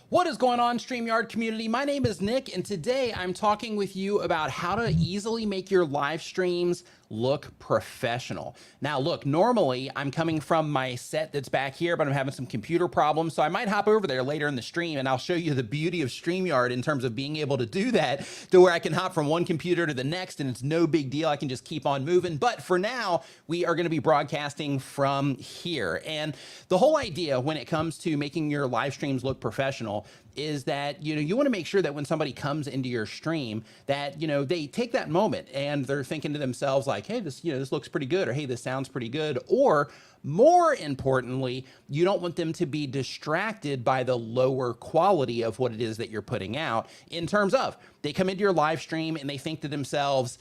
What is going on, Streamyard community? My name is Nick, and today I'm talking with you about how to easily make your live streams look professional. Now, look, normally I'm coming from my set that's back here, but I'm having some computer problems, so I might hop over there later in the stream, and I'll show you the beauty of Streamyard in terms of being able to do that, to where I can hop from one computer to the next, and it's no big deal. I can just keep on moving. But for now, we are going to be broadcasting from here. And the whole idea when it comes to making your live streams look professional is that, you want to make sure that when somebody comes into your stream that, they take that moment and they're thinking to themselves like, hey, this looks pretty good, or hey, this sounds pretty good. Or more importantly, you don't want them to be distracted by the lower quality of what it is that you're putting out, in terms of they come into your live stream and they think to themselves,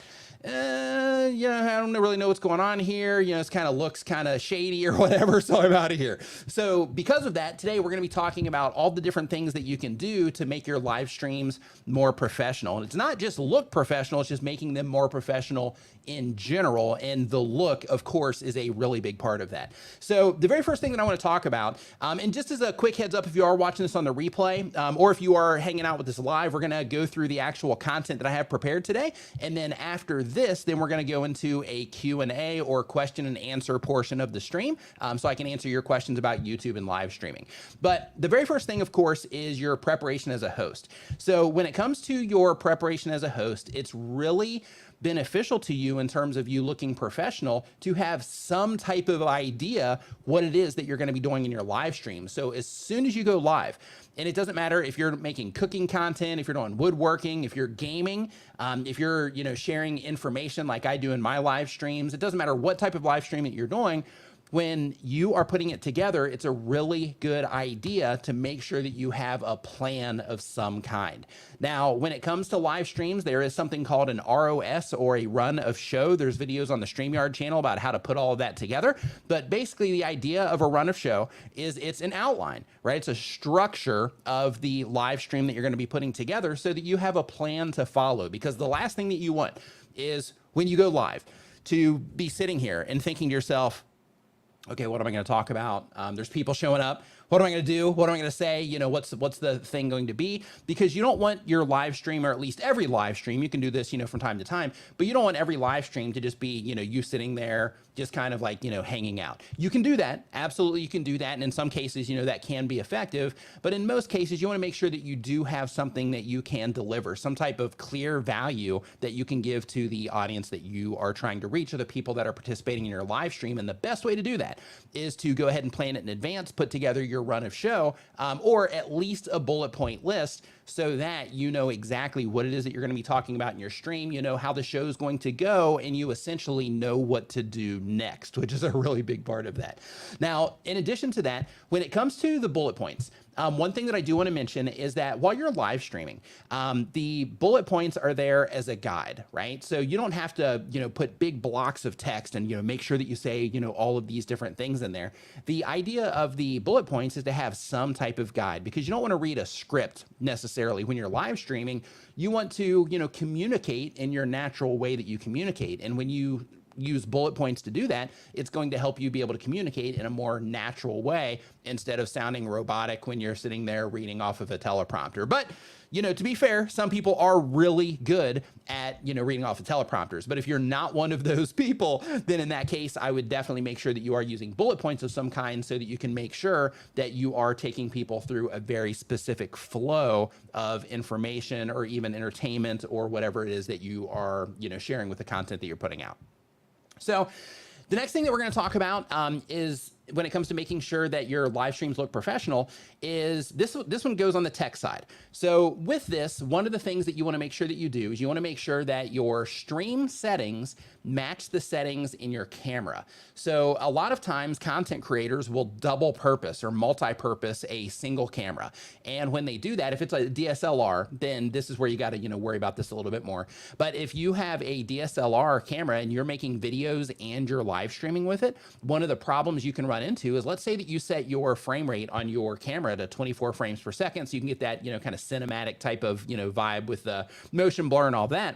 I don't really know what's going on here. It kind of looks kind of shady or whatever, so I'm out of here. So because of that, today we're going to be talking about all the different things that you can do to make your live streams more professional. And it's not just look professional, it's just making them more professional in general. And the look, of course, is a really big part of that. So the very first thing that I want to talk about, and just as a quick heads up, if you are watching this on the replay, or if you are hanging out with us live, we're going to go through the actual content that I have prepared today. And then after this, then we're going to go into a Q&A or question and answer portion of the stream, so I can answer your questions about YouTube and live streaming. But the very first thing, of course, is your preparation as a host. So when it comes to your preparation as a host, it's really beneficial to you in terms of you looking professional to have some type of idea what it is that you're going to be doing in your live stream. So as soon as you go live, and it doesn't matter if you're making cooking content, if you're doing woodworking, if you're gaming, if you're sharing information like I do in my live streams, it doesn't matter what type of live stream that you're doing. When you are putting it together, it's a really good idea to make sure that you have a plan of some kind. Now, when it comes to live streams, there is something called an ROS, or a run of show. There's videos on the Streamyard channel about how to put all of that together. But basically, the idea of a run of show is it's an outline, right? It's a structure of the live stream that you're going to be putting together so that you have a plan to follow. Because the last thing that you want is when you go live to be sitting here and thinking to yourself, okay, what am I going to talk about? There's people showing up. What am I going to do? What am I going to say? What's the thing going to be? Because you don't want your live stream, or at least every live stream, you can do this, from time to time, but you don't want every live stream to just be, you sitting there just kind of like, hanging out. You can do that. Absolutely, you can do that. And in some cases, that can be effective. But in most cases, you want to make sure that you do have something that you can deliver, some type of clear value that you can give to the audience that you are trying to reach, or the people that are participating in your live stream. And the best way to do that is to go ahead and plan it in advance, put together your run of show, or at least a bullet point list, so that you know exactly what it is that you're going to be talking about in your stream, how the show is going to go, and you essentially know what to do next, which is a really big part of that. Now, in addition to that, when it comes to the bullet points, one thing that I do want to mention is that while you're live streaming, the bullet points are there as a guide, right? So you don't have to, put big blocks of text and, make sure that you say, all of these different things in there. The idea of the bullet points is to have some type of guide, because you don't want to read a script necessarily when you're live streaming. You want to, communicate in your natural way that you communicate. And when you use bullet points to do that, it's going to help you be able to communicate in a more natural way, instead of sounding robotic when you're sitting there reading off of a teleprompter. But, to be fair, some people are really good at, reading off of teleprompters. But if you're not one of those people, then in that case, I would definitely make sure that you are using bullet points of some kind, so that you can make sure that you are taking people through a very specific flow of information, or even entertainment, or whatever it is that you are, sharing with the content that you're putting out. So the next thing that we're going to talk about is, when it comes to making sure that your live streams look professional, is this one goes on the tech side. So with this, one of the things that you want to make sure that you do is you want to make sure that your stream settings match the settings in your camera. So a lot of times content creators will double purpose or multi-purpose a single camera. And when they do that, if it's a DSLR, then this is where you got to, worry about this a little bit more. But if you have a DSLR camera and you're making videos and you're live streaming with it, one of the problems you can run into is, let's say that you set your frame rate on your camera to 24 frames per second, so you can get that, kind of cinematic type of, vibe with the motion blur and all that.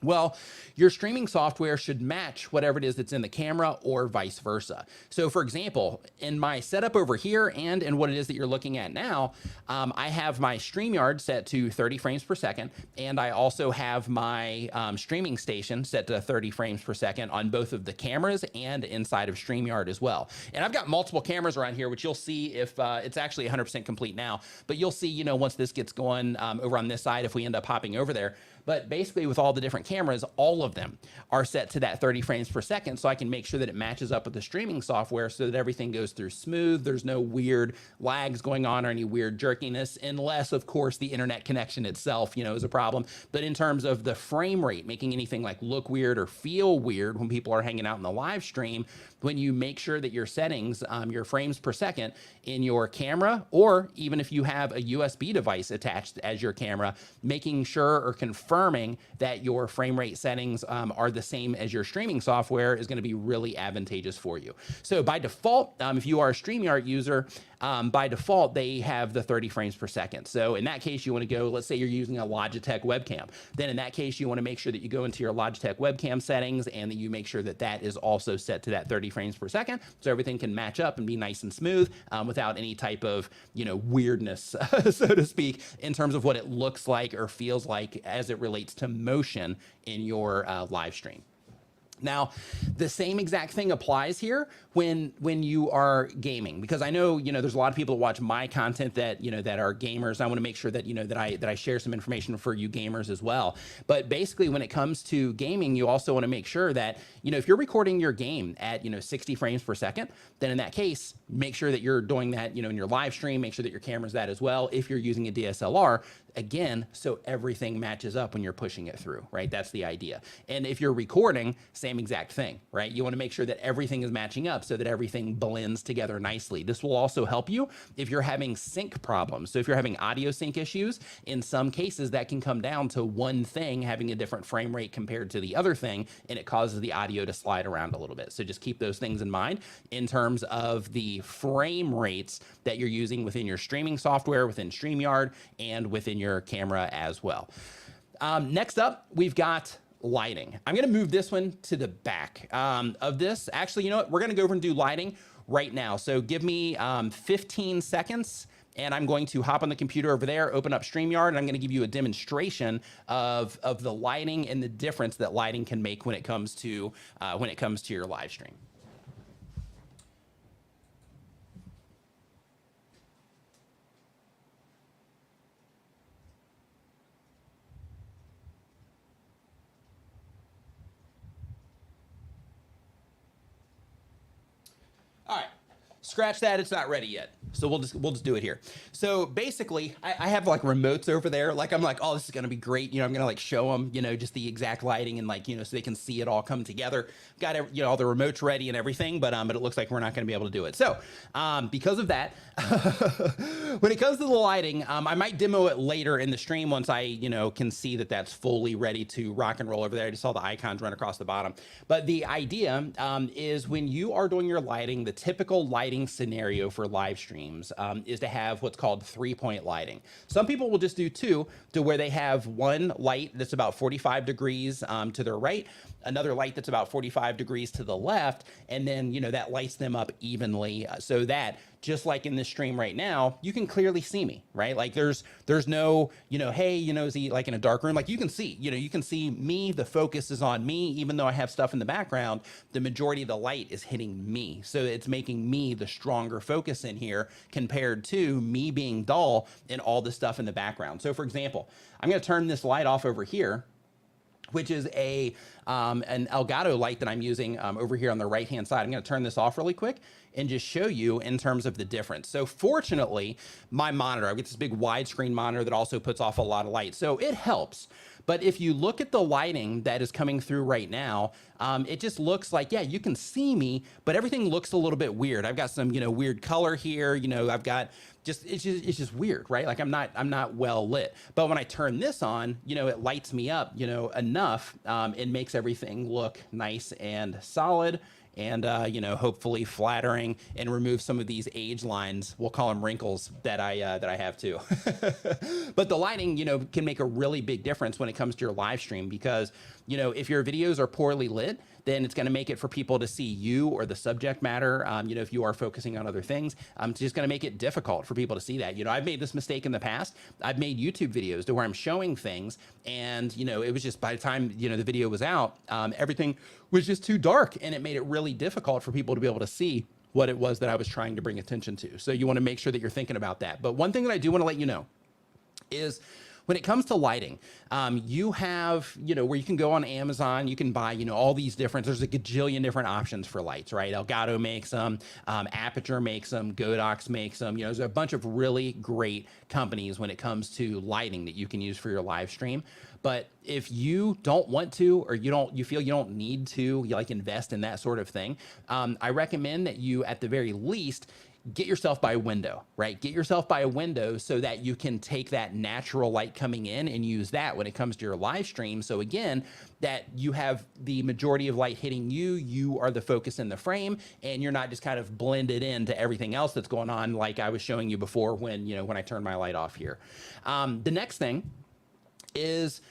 Well, your streaming software should match whatever it is that's in the camera or vice versa. So for example, in my setup over here and in what it is that you're looking at now, I have my Streamyard set to 30 frames per second. And I also have my streaming station set to 30 frames per second on both of the cameras and inside of Streamyard as well. And I've got multiple cameras around here, which you'll see if it's actually 100% complete now, but you'll see, you know, once this gets going over on this side, if we end up hopping over there. But basically with all the different cameras, all of them are set to that 30 frames per second. So I can make sure that it matches up with the streaming software so that everything goes through smooth. There's no weird lags going on or any weird jerkiness, unless of course the internet connection itself, you know, is a problem. But in terms of the frame rate, making anything like look weird or feel weird when people are hanging out in the live stream, when you make sure that your settings, your frames per second in your camera, or even if you have a USB device attached as your camera, making sure or confirming that your frame rate settings are the same as your streaming software is going to be really advantageous for you. So by default, if you are a StreamYard user, by default, they have the 30 frames per second. So in that case, you want to go, let's say you're using a Logitech webcam. Then in that case, you want to make sure that you go into your Logitech webcam settings and that you make sure that that is also set to that 30 frames per second. So everything can match up and be nice and smooth without any type of, you know, weirdness, so to speak, in terms of what it looks like or feels like as it relates to motion in your live stream. Now, the same exact thing applies here when you are gaming, because I know, you know, there's a lot of people that watch my content that, you know, that are gamers. I want to make sure that, you know, that I share some information for you gamers as well. But basically, when it comes to gaming, you also want to make sure that, you know, if you're recording your game at, you know, 60 frames per second, then in that case, make sure that you're doing that, you know, in your live stream, make sure that your camera's that as well. If you're using a DSLR, again, so everything matches up when you're pushing it through, right? That's the idea. And if you're recording, same exact thing, right? You want to make sure that everything is matching up so that everything blends together nicely. This will also help you if you're having sync problems. So if you're having audio sync issues, in some cases that can come down to one thing having a different frame rate compared to the other thing, and it causes the audio to slide around a little bit. So just keep those things in mind in terms of the frame rates that you're using within your streaming software, within StreamYard, and within your camera as well. Next up, we've got lighting. I'm going to move this one to the back of this. Actually, you know what? We're going to go over and do lighting right now. So give me 15 seconds and I'm going to hop on the computer over there, open up StreamYard, and I'm going to give you a demonstration of the lighting and the difference that lighting can make when it comes to your live stream. All right, scratch that, it's not ready yet. So we'll just do it here. So basically, I have like remotes over there. Like I'm like, oh, this is gonna be great. You know, I'm gonna like show them, you know, just the exact lighting and like, you know, so they can see it all come together. Got, you know, all the remotes ready and everything, but it looks like we're not gonna be able to do it. So because of that, when it comes to the lighting, I might demo it later in the stream once I, you know, can see that that's fully ready to rock and roll over there. I just saw the icons run across the bottom. But the idea is when you are doing your lighting, the typical lighting scenario for live streams is to have what's called 3-point lighting. Some people will just do two, to where they have one light that's about 45 degrees to their right, another light that's about 45 degrees to the left, and then, you know, that lights them up evenly so that just like in this stream right now, you can clearly see me, right? Like there's no, you know, hey, you know, is he like in a dark room? Like you can see, you know, you can see me, the focus is on me, even though I have stuff in the background, the majority of the light is hitting me. So it's making me the stronger focus in here compared to me being dull and all the stuff in the background. So for example, I'm gonna turn this light off over here, which is an Elgato light that I'm using over here on the right-hand side. I'm gonna turn this off really quick and just show you in terms of the difference. So fortunately, my monitor, I've got this big widescreen monitor that also puts off a lot of light. So it helps. But if you look at the lighting that is coming through right now, it just looks like, yeah, you can see me, but everything looks a little bit weird. I've got some, you know, weird color here. You know, I've got just, it's just weird, right? Like I'm not well lit. But when I turn this on, you know, it lights me up, you know, enough. It makes everything look nice and solid, and you know, hopefully flattering, and remove some of these age lines, we'll call them wrinkles, that I have too. But the lighting, you know, can make a really big difference when it comes to your live stream, because if your videos are poorly lit, then it's going to make it for people to see you or the subject matter. If you are focusing on other things, it's just going to make it difficult for people to see that. I've made this mistake in the past. I've made YouTube videos to where I'm showing things, and it was just by the time the video was out, everything was just too dark, and it made it really difficult for people to be able to see what it was that I was trying to bring attention to. So you want to make sure that you're thinking about that. But one thing that I do want to let you know is, when it comes to lighting, you have, where you can go on Amazon, you can buy, all these different, there's a gajillion different options for lights, right? Elgato makes them, Aperture makes them, Godox makes them, there's a bunch of really great companies when it comes to lighting that you can use for your live stream. But if you don't want to, or you feel you don't need to, invest in that sort of thing, I recommend that you, at the very least, get yourself by a window, right? Get yourself by a window so that you can take that natural light coming in and use that when it comes to your live stream. So again, that you have the majority of light hitting you, you are the focus in the frame, and you're not just kind of blended into everything else that's going on, like I was showing you before when, when I turned my light off here. The next thing is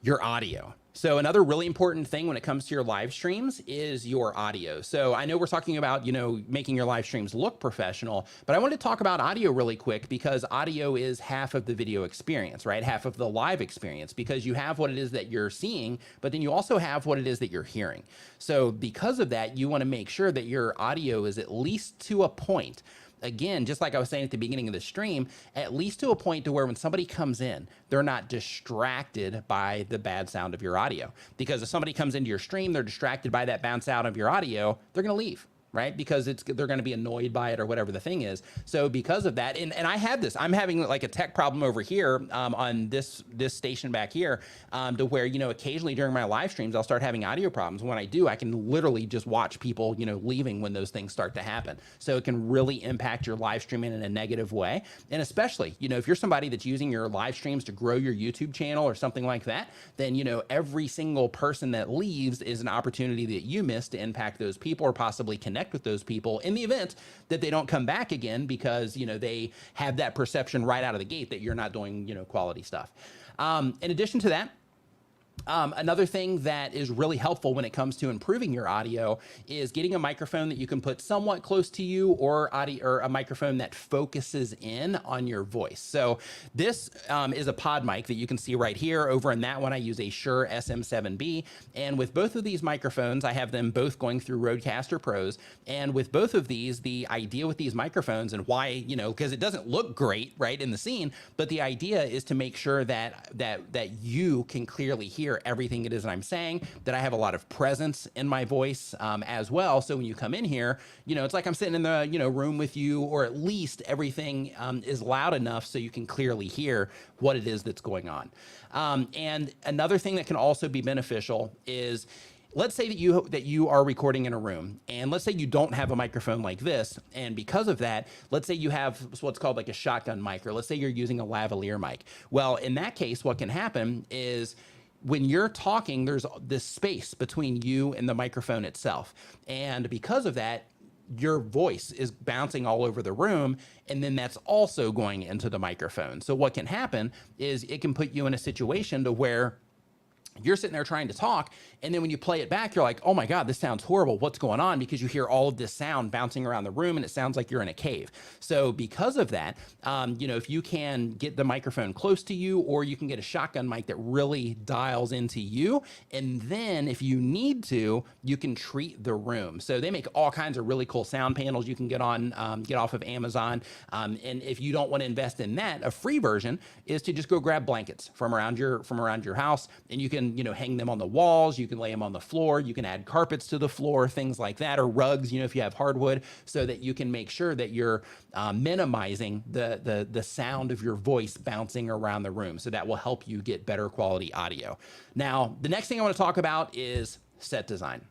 your audio. So another really important thing when it comes to your live streams is your audio. So I know we're talking about, making your live streams look professional, but I want to talk about audio really quick, because audio is half of the video experience, right? Half of the live experience, because you have what it is that you're seeing, but then you also have what it is that you're hearing. So because of that, you want to make sure that your audio is at least to a point. Again, just like I was saying at the beginning of the stream, at least to a point to where when somebody comes in, they're not distracted by the bad sound of your audio. Because if somebody comes into your stream, they're distracted by that bounce out of your audio, they're going to leave, right? Because they're going to be annoyed by it or whatever the thing is. So because of that, and I had this, I'm having like a tech problem over here on this station back here, to where, occasionally during my live streams, I'll start having audio problems. When I do, I can literally just watch people, leaving when those things start to happen. So it can really impact your live streaming in a negative way. And especially, if you're somebody that's using your live streams to grow your YouTube channel or something like that, then, every single person that leaves is an opportunity that you miss to impact those people or possibly connect with those people in the event that they don't come back again, because they have that perception right out of the gate that you're not doing quality stuff. In addition to that, another thing that is really helpful when it comes to improving your audio is getting a microphone that you can put somewhat close to you, or a microphone that focuses in on your voice. So this is a pod mic that you can see right here. Over in that one, I use a Shure SM7B. And with both of these microphones, I have them both going through Rodecaster Pros. And with both of these, the idea with these microphones, and why, because it doesn't look great, right, in the scene, but the idea is to make sure that you can clearly hear everything it is that I'm saying, that I have a lot of presence in my voice as well. So when you come in here, it's like I'm sitting in the room with you, or at least everything is loud enough so you can clearly hear what it is that's going on. And another thing that can also be beneficial is, let's say that you are recording in a room, and let's say you don't have a microphone like this, and because of that, let's say you have what's called like a shotgun mic, or let's say you're using a lavalier mic. Well, in that case, what can happen is, when you're talking, there's this space between you and the microphone itself. And because of that, your voice is bouncing all over the room, and then that's also going into the microphone. So what can happen is it can put you in a situation to where you're sitting there trying to talk, and then when you play it back, you're like, oh my God, this sounds horrible. What's going on? Because you hear all of this sound bouncing around the room, and it sounds like you're in a cave. So because of that, if you can get the microphone close to you, or you can get a shotgun mic that really dials into you, and then if you need to, you can treat the room. So they make all kinds of really cool sound panels you can get off of Amazon. And if you don't want to invest in that, a free version is to just go grab blankets from around your house, and you can hang them on the walls, you can lay them on the floor, you can add carpets to the floor, things like that, or rugs, if you have hardwood, so that you can make sure that you're minimizing the sound of your voice bouncing around the room. So that will help you get better quality audio. Now, the next thing I want to talk about is set design.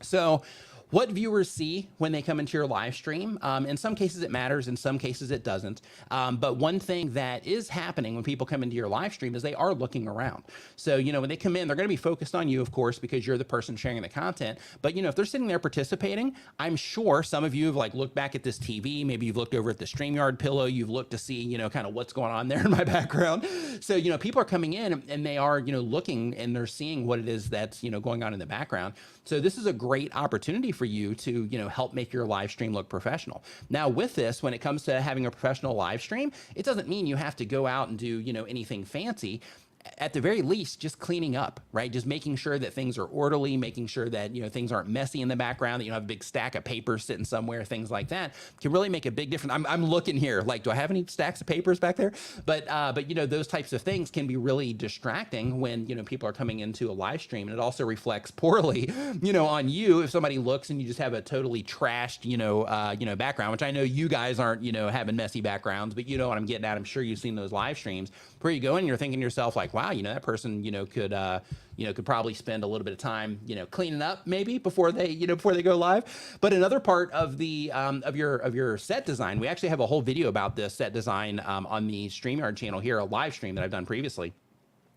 So what viewers see when they come into your live stream. In some cases it matters, in some cases it doesn't. But one thing that is happening when people come into your live stream is they are looking around. So, when they come in, they're going to be focused on you, of course, because you're the person sharing the content. But, if they're sitting there participating, I'm sure some of you have like looked back at this TV, maybe you've looked over at the Streamyard pillow, you've looked to see, kind of what's going on there in my background. So, people are coming in and they are, looking and they're seeing what it is that's, going on in the background. So this is a great opportunity for you to, help make your live stream look professional. Now with this, when it comes to having a professional live stream, it doesn't mean you have to go out and do, anything fancy. At the very least, just cleaning up, right? Just making sure that things are orderly, making sure that, things aren't messy in the background, that you don't have a big stack of papers sitting somewhere, things like that can really make a big difference. I'm looking here, like, do I have any stacks of papers back there? But those types of things can be really distracting when, people are coming into a live stream, and it also reflects poorly, on you if somebody looks and you just have a totally trashed, background, which I know you guys aren't, having messy backgrounds, but you know what I'm getting at. I'm sure you've seen those live streams where you go in and you're thinking to yourself like, wow, that person, could probably spend a little bit of time, cleaning up maybe before they go live. But another part of the of your set design, we actually have a whole video about this set design on the Streamyard channel here, a live stream that I've done previously.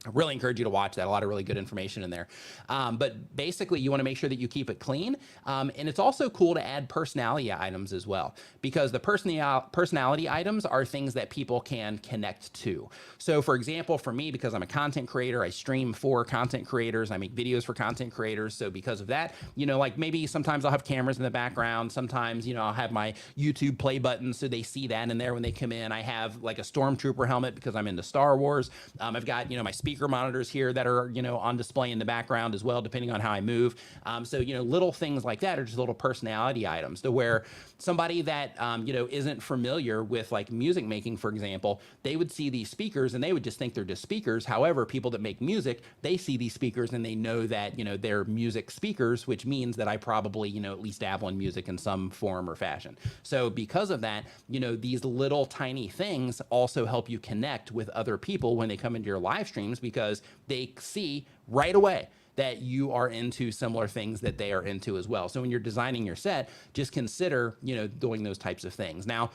I really encourage you to watch that. A lot of really good information in there. But basically, you want to make sure that you keep it clean. And it's also cool to add personality items as well, because the personality items are things that people can connect to. So for example, for me, because I'm a content creator, I stream for content creators, I make videos for content creators. So because of that, like maybe sometimes I'll have cameras in the background. Sometimes, I'll have my YouTube play button so they see that in there when they come in. I have like a Stormtrooper helmet because I'm into Star Wars. I've got, my speaker monitors here that are, on display in the background as well, depending on how I move. So, little things like that are just little personality items to where somebody that, isn't familiar with like music making, for example, they would see these speakers and they would just think they're just speakers. However, people that make music, they see these speakers and they know that, they're music speakers, which means that I probably, at least dabble in music in some form or fashion. So because of that, these little tiny things also help you connect with other people when they come into your live streams, because they see right away that you are into similar things that they are into as well. So when you're designing your set, just consider, doing those types of things. Now,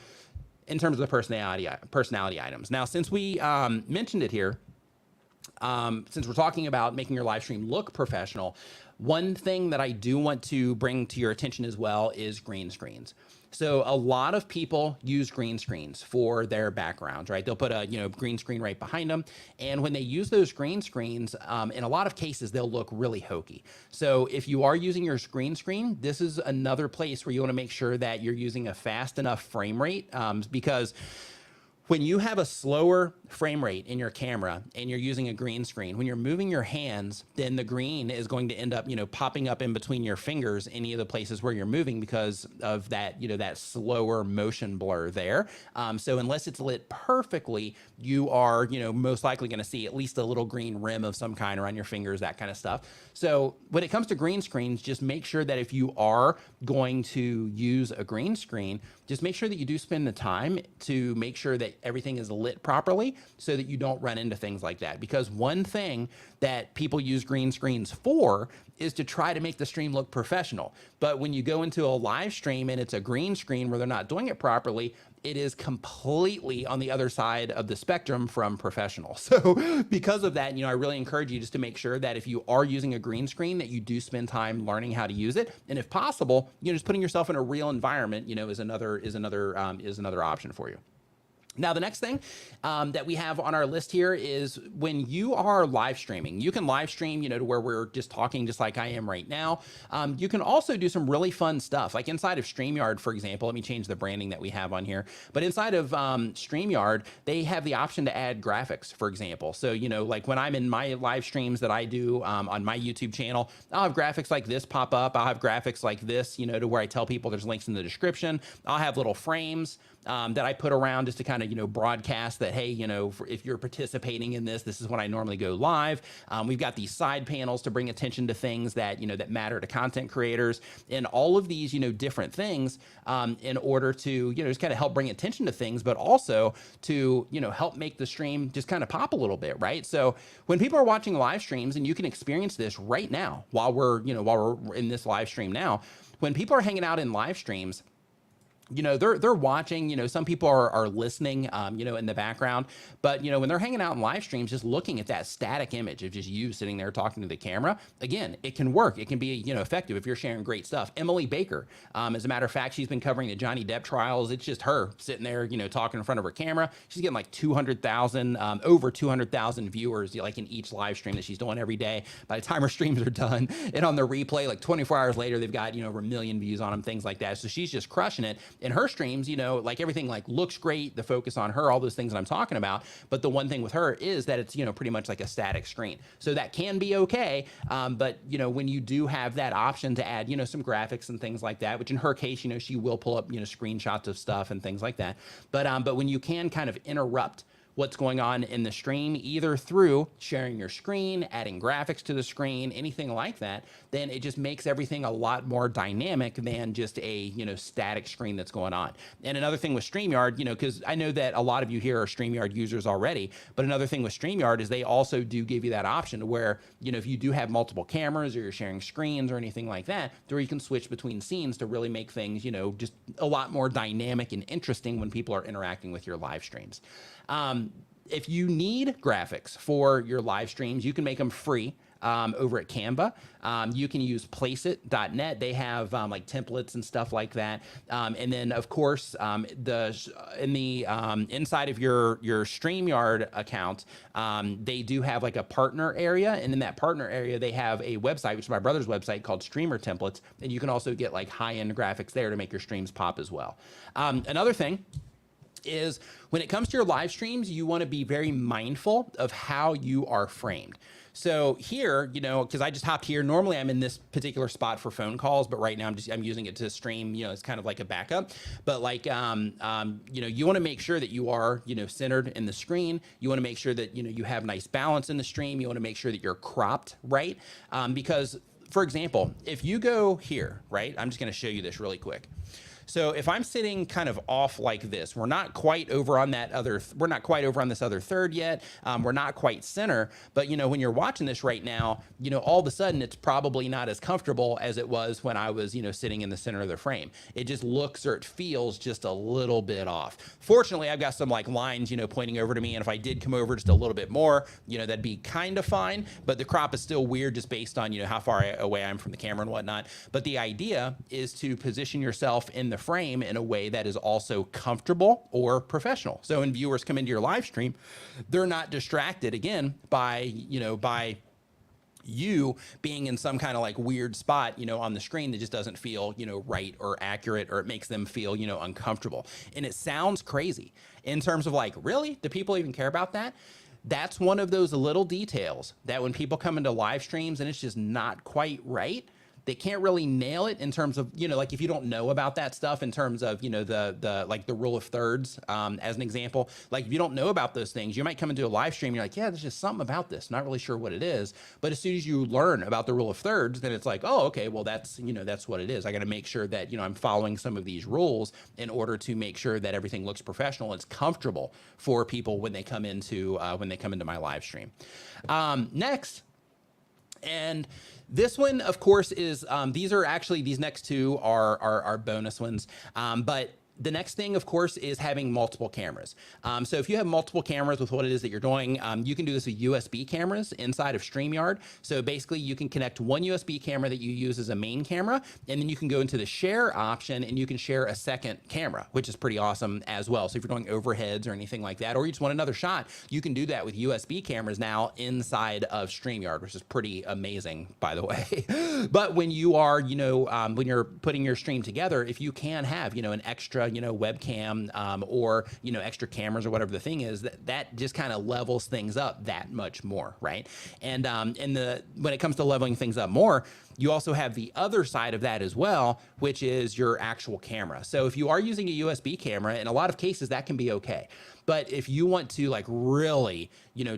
in terms of the personality items. Now, since we mentioned it here, since we're talking about making your live stream look professional, one thing that I do want to bring to your attention as well is green screens. So a lot of people use green screens for their backgrounds, right? They'll put a green screen right behind them. And when they use those green screens, in a lot of cases, they'll look really hokey. So if you are using your green screen, this is another place where you want to make sure that you're using a fast enough frame rate, because when you have a slower frame rate in your camera and you're using a green screen, when you're moving your hands, then the green is going to end up, popping up in between your fingers, any of the places where you're moving, because of that, that slower motion blur there. So unless it's lit perfectly, you are, most likely going to see at least a little green rim of some kind around your fingers, that kind of stuff. So when it comes to green screens, just make sure that if you are going to use a green screen, just make sure that you do spend the time to make sure that everything is lit properly so that you don't run into things like that. Because one thing that people use green screens for is to try to make the stream look professional. But when you go into a live stream and it's a green screen where they're not doing it properly, it is completely on the other side of the spectrum from professional. So because of that, I really encourage you just to make sure that if you are using a green screen, that you do spend time learning how to use it. And if possible, just putting yourself in a real environment, is another option for you. Now, the next thing that we have on our list here is when you are live streaming, you can live stream, to where we're just talking just like I am right now. You can also do some really fun stuff, like inside of Streamyard, for example. Let me change the branding that we have on here. But inside of Streamyard, they have the option to add graphics, for example. So, like when I'm in my live streams that I do on my YouTube channel, I'll have graphics like this pop up. I'll have graphics like this, to where I tell people there's links in the description. I'll have little frames. that I put around just to kind of, broadcast that, hey, if you're participating in this, this is when I normally go live. We've got these side panels to bring attention to things that, that matter to content creators, and all of these, different things in order to, just kind of help bring attention to things, but also to, help make the stream just kind of pop a little bit, right? So when people are watching live streams, and you can experience this right now while we're in this live stream now, when people are hanging out in live streams, they're watching, some people are listening, in the background, but, when they're hanging out in live streams, just looking at that static image of just you sitting there talking to the camera, again, it can work. It can be, effective if you're sharing great stuff. Emily Baker, as a matter of fact, she's been covering the Johnny Depp trials. It's just her sitting there, talking in front of her camera. She's getting like 200,000, over 200,000 viewers, like in each live stream that she's doing every day. By the time her streams are done and on the replay, like 24 hours later, they've got, over 1 million views on them, things like that. So she's just crushing it. In her streams, like everything like looks great, the focus on her, all those things that I'm talking about. But the one thing with her is that it's, pretty much like a static screen. So that can be okay. But, when you do have that option to add, some graphics and things like that, which in her case, she will pull up, screenshots of stuff and things like that. But when you can kind of interrupt what's going on in the stream, either through sharing your screen, adding graphics to the screen, anything like that, then it just makes everything a lot more dynamic than just a, static screen that's going on. And another thing with Streamyard, because I know that a lot of you here are Streamyard users already, but another thing with Streamyard is they also do give you that option to where, if you do have multiple cameras or you're sharing screens or anything like that, where you can switch between scenes to really make things, just a lot more dynamic and interesting when people are interacting with your live streams. If you need graphics for your live streams, you can make them free over at Canva. You can use placeit.net. They have like templates and stuff like that. And then of course, in the inside of your StreamYard account, they do have like a partner area. And in that partner area, they have a website, which is my brother's website, called Streamer Templates. And you can also get like high-end graphics there to make your streams pop as well. Another thing is when it comes to your live streams, you want to be very mindful of how you are framed. So here, because I just hopped here, normally I'm in this particular spot for phone calls, but right now I'm using it to stream, it's kind of like a backup. But like, you want to make sure that you are, centered in the screen. You want to make sure that, you have nice balance in the stream. You want to make sure that you're cropped, right? Because, for example, if you go here, right, I'm just going to show you this really quick. So if I'm sitting kind of off like this, we're not quite over on that other, we're not quite over on this other third yet. We're not quite center, but when you're watching this right now, all of a sudden it's probably not as comfortable as it was when I was, sitting in the center of the frame. It just looks or it feels just a little bit off. Fortunately, I've got some like lines, pointing over to me. And if I did come over just a little bit more, that'd be kind of fine, but the crop is still weird just based on, how far away I am from the camera and whatnot. But the idea is to position yourself in the frame in a way that is also comfortable or professional. So when viewers come into your live stream, they're not distracted again by, by you being in some kind of like weird spot, on the screen that just doesn't feel, right or accurate, or it makes them feel, uncomfortable. And it sounds crazy in terms of like, really? Do people even care about that? That's one of those little details that when people come into live streams and it's just not quite right, they can't really nail it in terms of, like if you don't know about that stuff in terms of, the like the rule of thirds, as an example, like if you don't know about those things, you might come into a live stream and you're like, yeah, there's just something about this. Not really sure what it is. But as soon as you learn about the rule of thirds, then it's like, oh, okay, well, that's, that's what it is. I got to make sure that, I'm following some of these rules in order to make sure that everything looks professional. It's comfortable for people when they come into my live stream. Next. And this one, of course, is these next two are bonus ones. But the next thing, of course, is having multiple cameras. So if you have multiple cameras with what it is that you're doing, you can do this with USB cameras inside of StreamYard. So basically you can connect one USB camera that you use as a main camera, and then you can go into the share option and you can share a second camera, which is pretty awesome as well. So if you're doing overheads or anything like that, or you just want another shot, you can do that with USB cameras now inside of StreamYard, which is pretty amazing, by the way. But when you are, when you're putting your stream together, if you can have, an extra, extra, webcam, or, extra cameras or whatever the thing is, that just kind of levels things up that much more, right? And when it comes to leveling things up more, you also have the other side of that as well, which is your actual camera. So if you are using a USB camera, in a lot of cases that can be okay. But if you want to like really,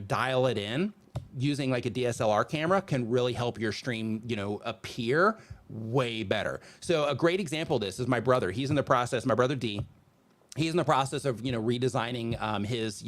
dial it in, using like a DSLR camera can really help your stream, appear way better. So a great example of this is my brother. He's in the process, my brother D. He's in the process of, redesigning his,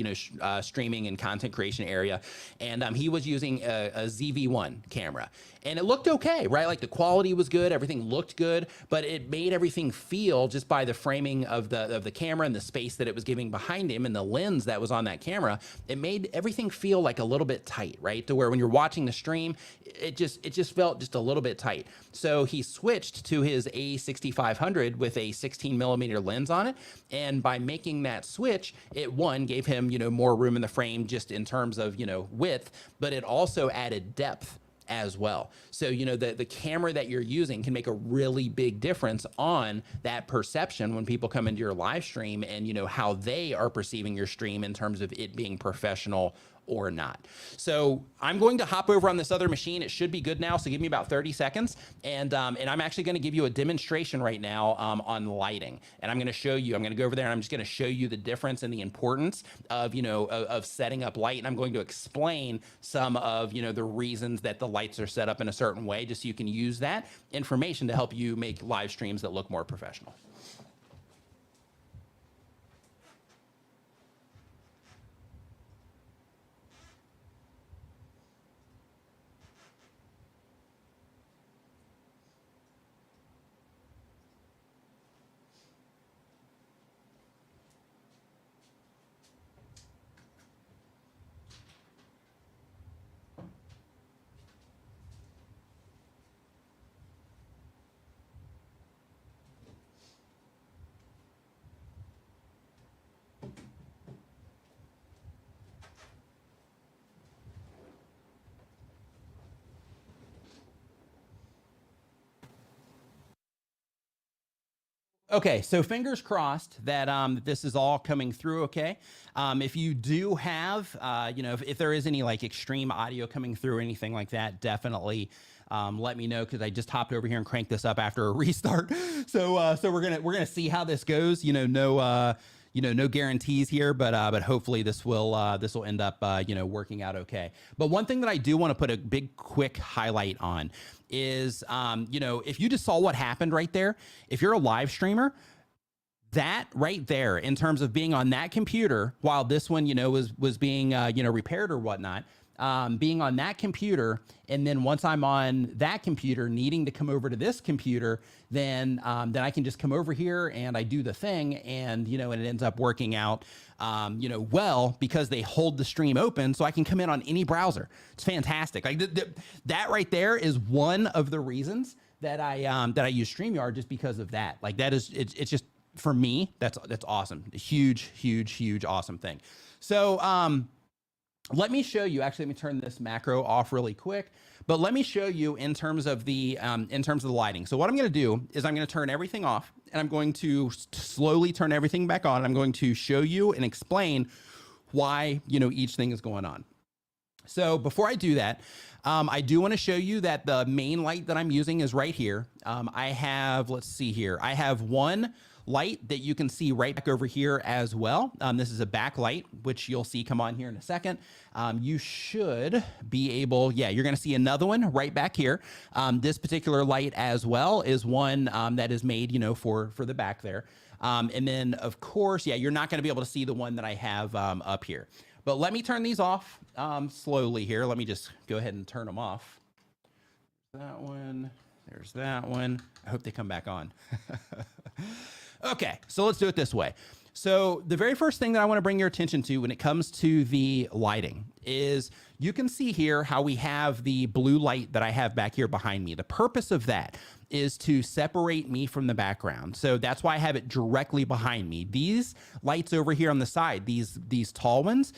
streaming and content creation area. And he was using a ZV-1 camera. And it looked okay, right? Like the quality was good, everything looked good, but it made everything feel, just by the framing of the camera and the space that it was giving behind him and the lens that was on that camera, it made everything feel like a little bit tight, right? To where when you're watching the stream, it just felt just a little bit tight. So he switched to his A6500 with a 16mm lens on it. And by making that switch, it gave him, more room in the frame just in terms of, width, but it also added depth as well. So, the camera that you're using can make a really big difference on that perception when people come into your live stream and, how they are perceiving your stream in terms of it being professional or not. So I'm going to hop over on this other machine. It should be good now. So give me about 30 seconds. And I'm actually going to give you a demonstration right now on lighting. And I'm going to show you, I'm going to go over there and I'm just going to show you the difference and the importance of, of setting up light. And I'm going to explain some of, the reasons that the lights are set up in a certain way, just so you can use that information to help you make live streams that look more professional. Okay, so fingers crossed that this is all coming through okay. If you do have, if there is any like extreme audio coming through or anything like that, definitely let me know, because I just hopped over here and cranked this up after a restart. So we're gonna see how this goes. No guarantees here, but hopefully this will end up working out okay. But one thing that I do want to put a big quick highlight on is if you just saw what happened right there, if you're a live streamer, that right there, in terms of being on that computer while this one was being repaired or whatnot, being on that computer, and then once I'm on that computer needing to come over to this computer, then I can just come over here and I do the thing, and and it ends up working out well, because they hold the stream open so I can come in on any browser. It's fantastic. Like that right there is one of the reasons that I use Streamyard, just because of that. Like that is, it's just, for me, that's awesome. A huge awesome thing. So let me show you, actually, let me turn this macro off really quick, but let me show you in terms of the lighting. So what I'm going to do is I'm going to turn everything off, and I'm going to slowly turn everything back on. I'm going to show you and explain why, each thing is going on. So before I do that, I do want to show you that the main light that I'm using is right here. I have, let's see here. I have one light that you can see right back over here as well. This is a backlight, which you'll see come on here in a second. You should be able, you're going to see another one right back here. This particular light as well is one that is made, for the back there. And then of course, you're not going to be able to see the one that I have up here. But let me turn these off slowly here. Let me just go ahead and turn them off. That one, there's that one. I hope they come back on. Okay, so let's do it this way. So the very first thing that I want to bring your attention to when it comes to the lighting is you can see here how we have the blue light that I have back here behind me. The purpose of that is to separate me from the background. So that's why I have it directly behind me. These lights over here on the side, these tall ones,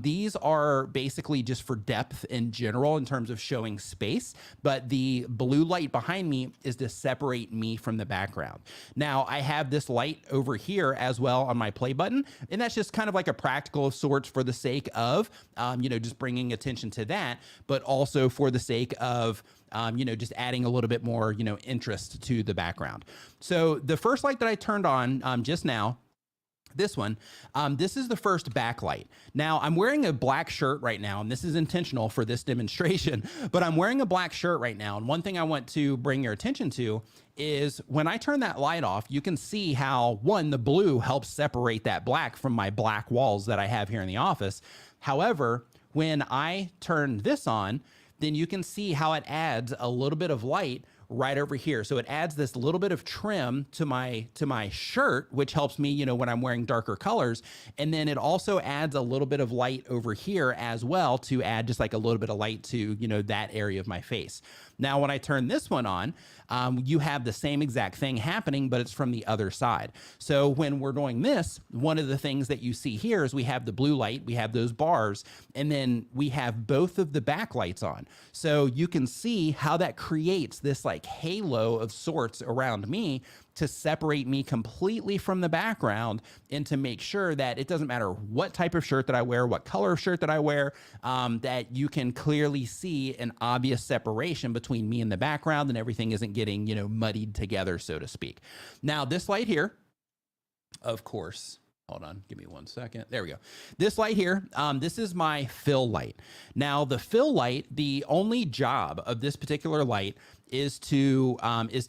these are basically just for depth in general in terms of showing space, but the blue light behind me is to separate me from the background. Now I have this light over here as well on my play button, and that's just kind of like a practical of sorts for the sake of, just bringing attention to that, but also for the sake of, just adding a little bit more, interest to the background. So the first light that I turned on just now, this one, this is the first backlight. Now I'm wearing a black shirt right now, and this is intentional for this demonstration, but I'm wearing a black shirt right now. And one thing I want to bring your attention to is when I turn that light off, you can see how, one, the blue helps separate that black from my black walls that I have here in the office. However, when I turn this on, then you can see how it adds a little bit of light right over here. So it adds this little bit of trim to my shirt, which helps me, when I'm wearing darker colors. And then it also adds a little bit of light over here as well to add just like a little bit of light to, that area of my face. Now, when I turn this one on, you have the same exact thing happening, but it's from the other side. So when we're doing this, one of the things that you see here is we have the blue light, we have those bars, and then we have both of the backlights on. So you can see how that creates this like halo of sorts around me to separate me completely from the background and to make sure that it doesn't matter what type of shirt that I wear, what color of shirt that I wear, that you can clearly see an obvious separation between me and the background, and everything isn't getting, muddied together, so to speak. Now, this light here, of course, hold on, give me 1 second. There we go. This light here, this is my fill light. Now, the fill light, the only job of this particular light is to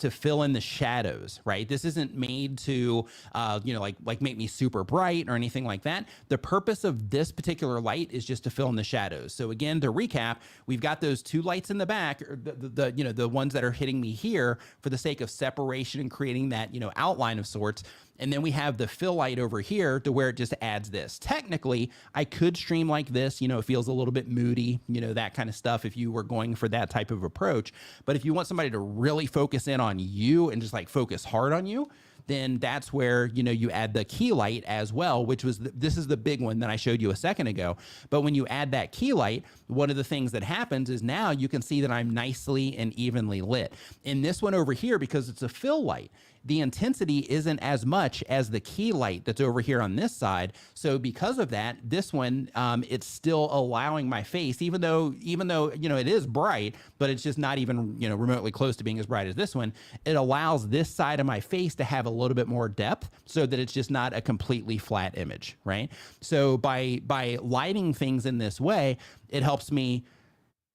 fill in the shadows, right? This isn't made to, like make me super bright or anything like that. The purpose of this particular light is just to fill in the shadows. So again, to recap, we've got those two lights in the back, the ones that are hitting me here for the sake of separation and creating that, outline of sorts. And then we have the fill light over here to where it just adds this. Technically, I could stream like this, it feels a little bit moody, that kind of stuff if you were going for that type of approach. But if you want somebody to really focus in on you and just like focus hard on you, then that's where, you add the key light as well, which was, this is the big one that I showed you a second ago. But when you add that key light, one of the things that happens is now you can see that I'm nicely and evenly lit. In this one over here, because it's a fill light, the intensity isn't as much as the key light that's over here on this side. So because of that, this one, it's still allowing my face, even though, it is bright, but it's just not even, remotely close to being as bright as this one. It allows this side of my face to have a little bit more depth so that it's just not a completely flat image, right? So by lighting things in this way, it helps me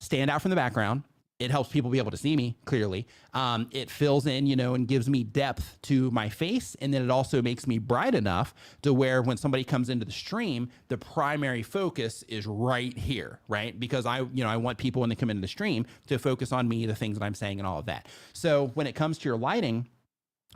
stand out from the background. It helps people be able to see me clearly. It fills in, and gives me depth to my face. And then it also makes me bright enough to where when somebody comes into the stream, the primary focus is right here, right? Because I want people when they come into the stream to focus on me, the things that I'm saying and all of that. So when it comes to your lighting,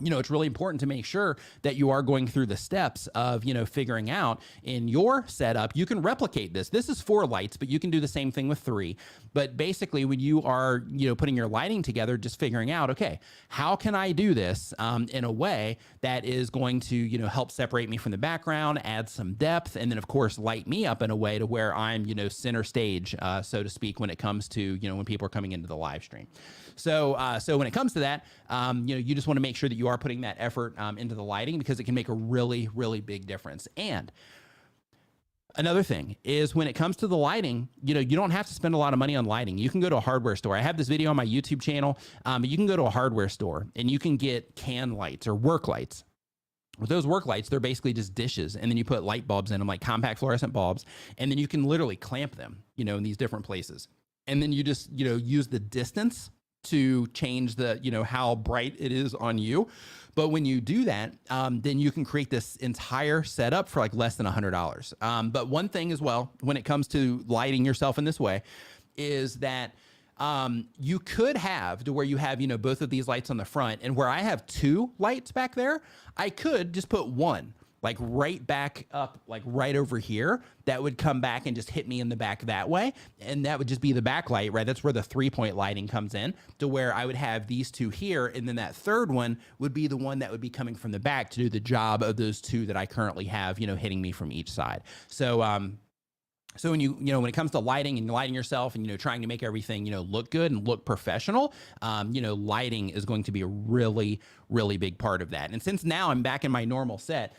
it's really important to make sure that you are going through the steps of, figuring out in your setup, you can replicate this. This is 4 lights, but you can do the same thing with 3. But basically when you are, putting your lighting together, just figuring out, okay, how can I do this in a way that is going to, help separate me from the background, add some depth, and then of course, light me up in a way to where I'm, center stage, so to speak, when it comes to, when people are coming into the live stream. So when it comes to that, you just want to make sure that you are putting that effort into the lighting, because it can make a really, really big difference. And another thing is when it comes to the lighting, you don't have to spend a lot of money on lighting. You can go to a hardware store. I have this video on my YouTube channel, but you can go to a hardware store and you can get can lights or work lights. With those work lights, they're basically just dishes, and then you put light bulbs in them, like compact fluorescent bulbs, and then you can literally clamp them, in these different places. And then you just, use the distance to change the, how bright it is on you. But when you do that, then you can create this entire setup for like less than $100. But one thing as well, when it comes to lighting yourself in this way, is that you could have to where you have, both of these lights on the front, and where I have 2 lights back there, I could just put 1. like right back up, like right over here, that would come back and just hit me in the back that way. And that would just be the backlight, right? That's where the 3-point lighting comes in, to where I would have these two here. And then that third one would be the one that would be coming from the back to do the job of those two that I currently have, hitting me from each side. So when when it comes to lighting and lighting yourself and, trying to make everything, look good and look professional, lighting is going to be a really, really big part of that. And since now I'm back in my normal set,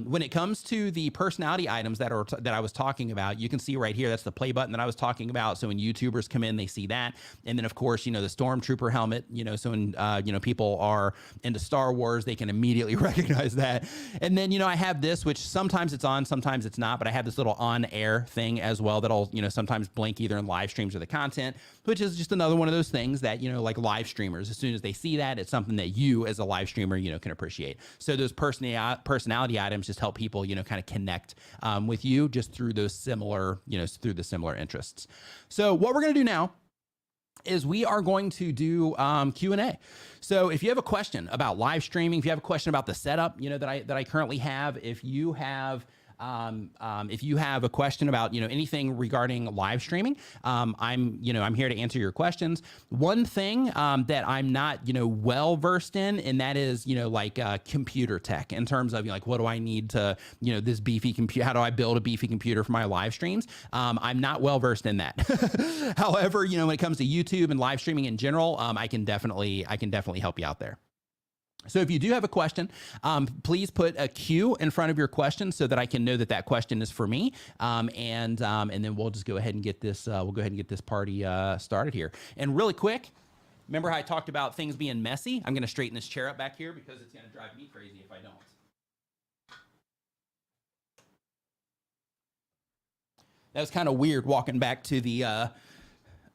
when it comes to the personality items that I was talking about, you can see right here, that's the play button that I was talking about. So when YouTubers come in, they see that. And then of course, the Stormtrooper helmet, so when, people are into Star Wars, they can immediately recognize that. And then, I have this, which sometimes it's on, sometimes it's not, but I have this little on air thing as well that'll, sometimes blink either in live streams or the content, which is just another one of those things that, like live streamers, as soon as they see that, it's something that you as a live streamer, can appreciate. So those personality items just help people, kind of connect with you just through those similar, through the similar interests. So what we're going to do now is we are going to do Q&A. So if you have a question about live streaming, if you have a question about the setup, that I currently have, if you have a question about, anything regarding live streaming, I'm here to answer your questions. One thing that I'm not, well versed in, and that is, computer tech in terms of what do I need to, this beefy computer, how do I build a beefy computer for my live streams? I'm not well versed in that. However, when it comes to YouTube and live streaming in general, I can definitely help you out there. So if you do have a question, please put a Q in front of your question so that I can know that question is for me. And then we'll just go ahead and get this. We'll go ahead and get this party started here. And really quick, remember how I talked about things being messy? I'm going to straighten this chair up back here because it's going to drive me crazy if I don't. That was kind of weird walking back to the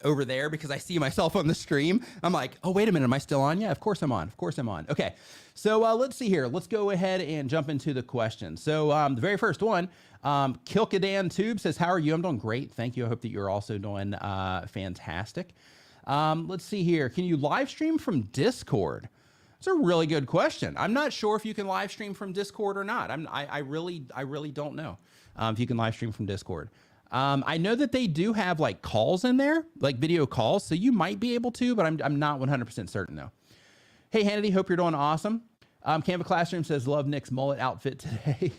over there because I see myself on the stream. I'm like, oh, wait a minute. Am I still on? Yeah, of course I'm on. Of course I'm on. Okay. So let's see here. Let's go ahead and jump into the questions. So the very first one, Kilkadan Tube says, how are you? I'm doing great. Thank you. I hope that you're also doing fantastic. Let's see here. Can you live stream from Discord? It's a really good question. I'm not sure if you can live stream from Discord or not. I really don't know if you can live stream from Discord. I know that they do have like calls in there, like video calls. So you might be able to, but I'm not 100% certain though. Hey, Hannity, hope you're doing awesome. Canva Classroom says, love Nick's mullet outfit today.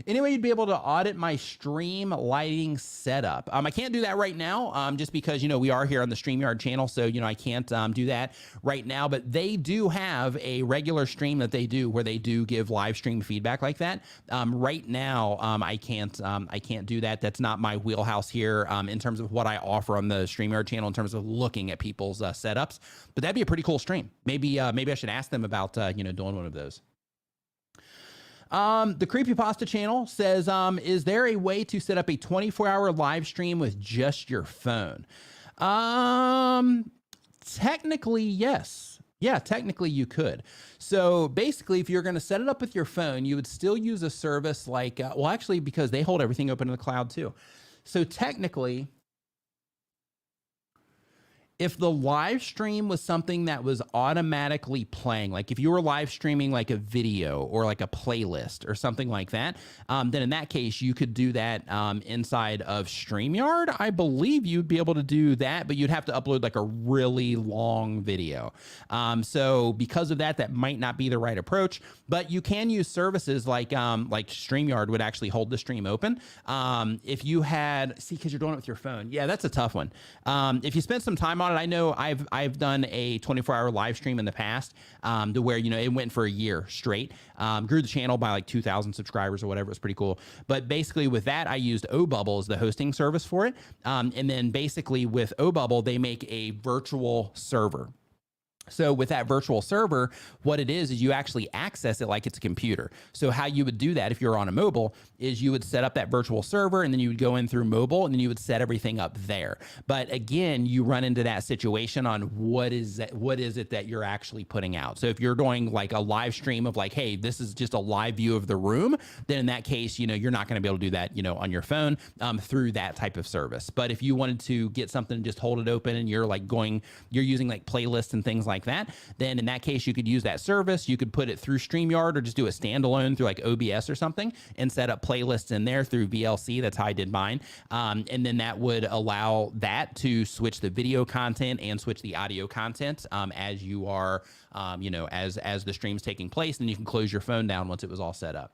Anyway, you'd be able to audit my stream lighting setup. I can't do that right now, just because, we are here on the Streamyard channel. So, I can't do that right now, but they do have a regular stream that they do where they do give live stream feedback like that. Right now, I can't do that. That's not my wheelhouse here in terms of what I offer on the Streamyard channel in terms of looking at people's setups, but that'd be a pretty cool stream. Maybe I should ask them about, doing one of those. The Creepypasta channel says, is there a way to set up a 24-hour live stream with just your phone? Technically, yes. Yeah, technically you could. So basically, if you're going to set it up with your phone, you would still use a service like, well, actually, because they hold everything open in the cloud too. So technically, if the live stream was something that was automatically playing, like if you were live streaming like a video or like a playlist or something like that, then in that case, you could do that inside of Streamyard. I believe you'd be able to do that, but you'd have to upload like a really long video. So because of that, that might not be the right approach, but you can use services like Streamyard would actually hold the stream open. If you had, see, because you're doing it with your phone. Yeah, that's a tough one. If you spend some time on it, I know I've done a 24-hour live stream in the past to where, it went for a year straight, grew the channel by like 2,000 subscribers or whatever. It was pretty cool. But basically with that, I used OBubble as the hosting service for it. And then basically with OBubble, they make a virtual server. So with that virtual server, what it is you actually access it like it's a computer. So how you would do that if you're on a mobile is you would set up that virtual server and then you would go in through mobile and then you would set everything up there. But again, you run into that situation on what is it that you're actually putting out. So if you're doing like a live stream of like, hey, this is just a live view of the room, then in that case, you're not going to be able to do that, on your phone through that type of service. But if you wanted to get something, just hold it open and you're using like playlists and things like like that, then in that case, you could use that service. You could put it through Streamyard or just do a standalone through like OBS or something and set up playlists in there through VLC. That's how I did mine. And then that would allow that to switch the video content and switch the audio content as you are, as the stream's taking place. And you can close your phone down once it was all set up.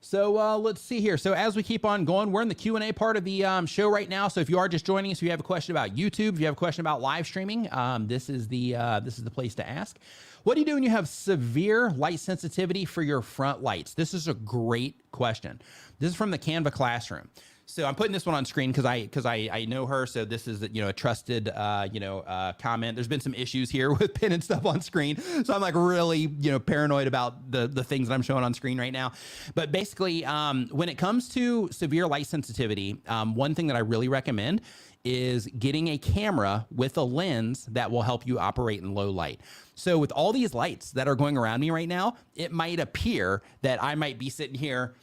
So let's see here. So as we keep on going, we're in the Q&A part of the show right now. So if you are just joining us, if you have a question about YouTube, if you have a question about live streaming, this is the place to ask. What do you do when you have severe light sensitivity for your front lights? This is a great question. This is from the Canva classroom. So I'm putting this one on screen because I know her. So this is a trusted comment. There's been some issues here with pinning stuff on screen, so I'm like really paranoid about the things that I'm showing on screen right now. But basically, when it comes to severe light sensitivity, one thing that I really recommend is getting a camera with a lens that will help you operate in low light. So with all these lights that are going around me right now, it might appear that I might be sitting here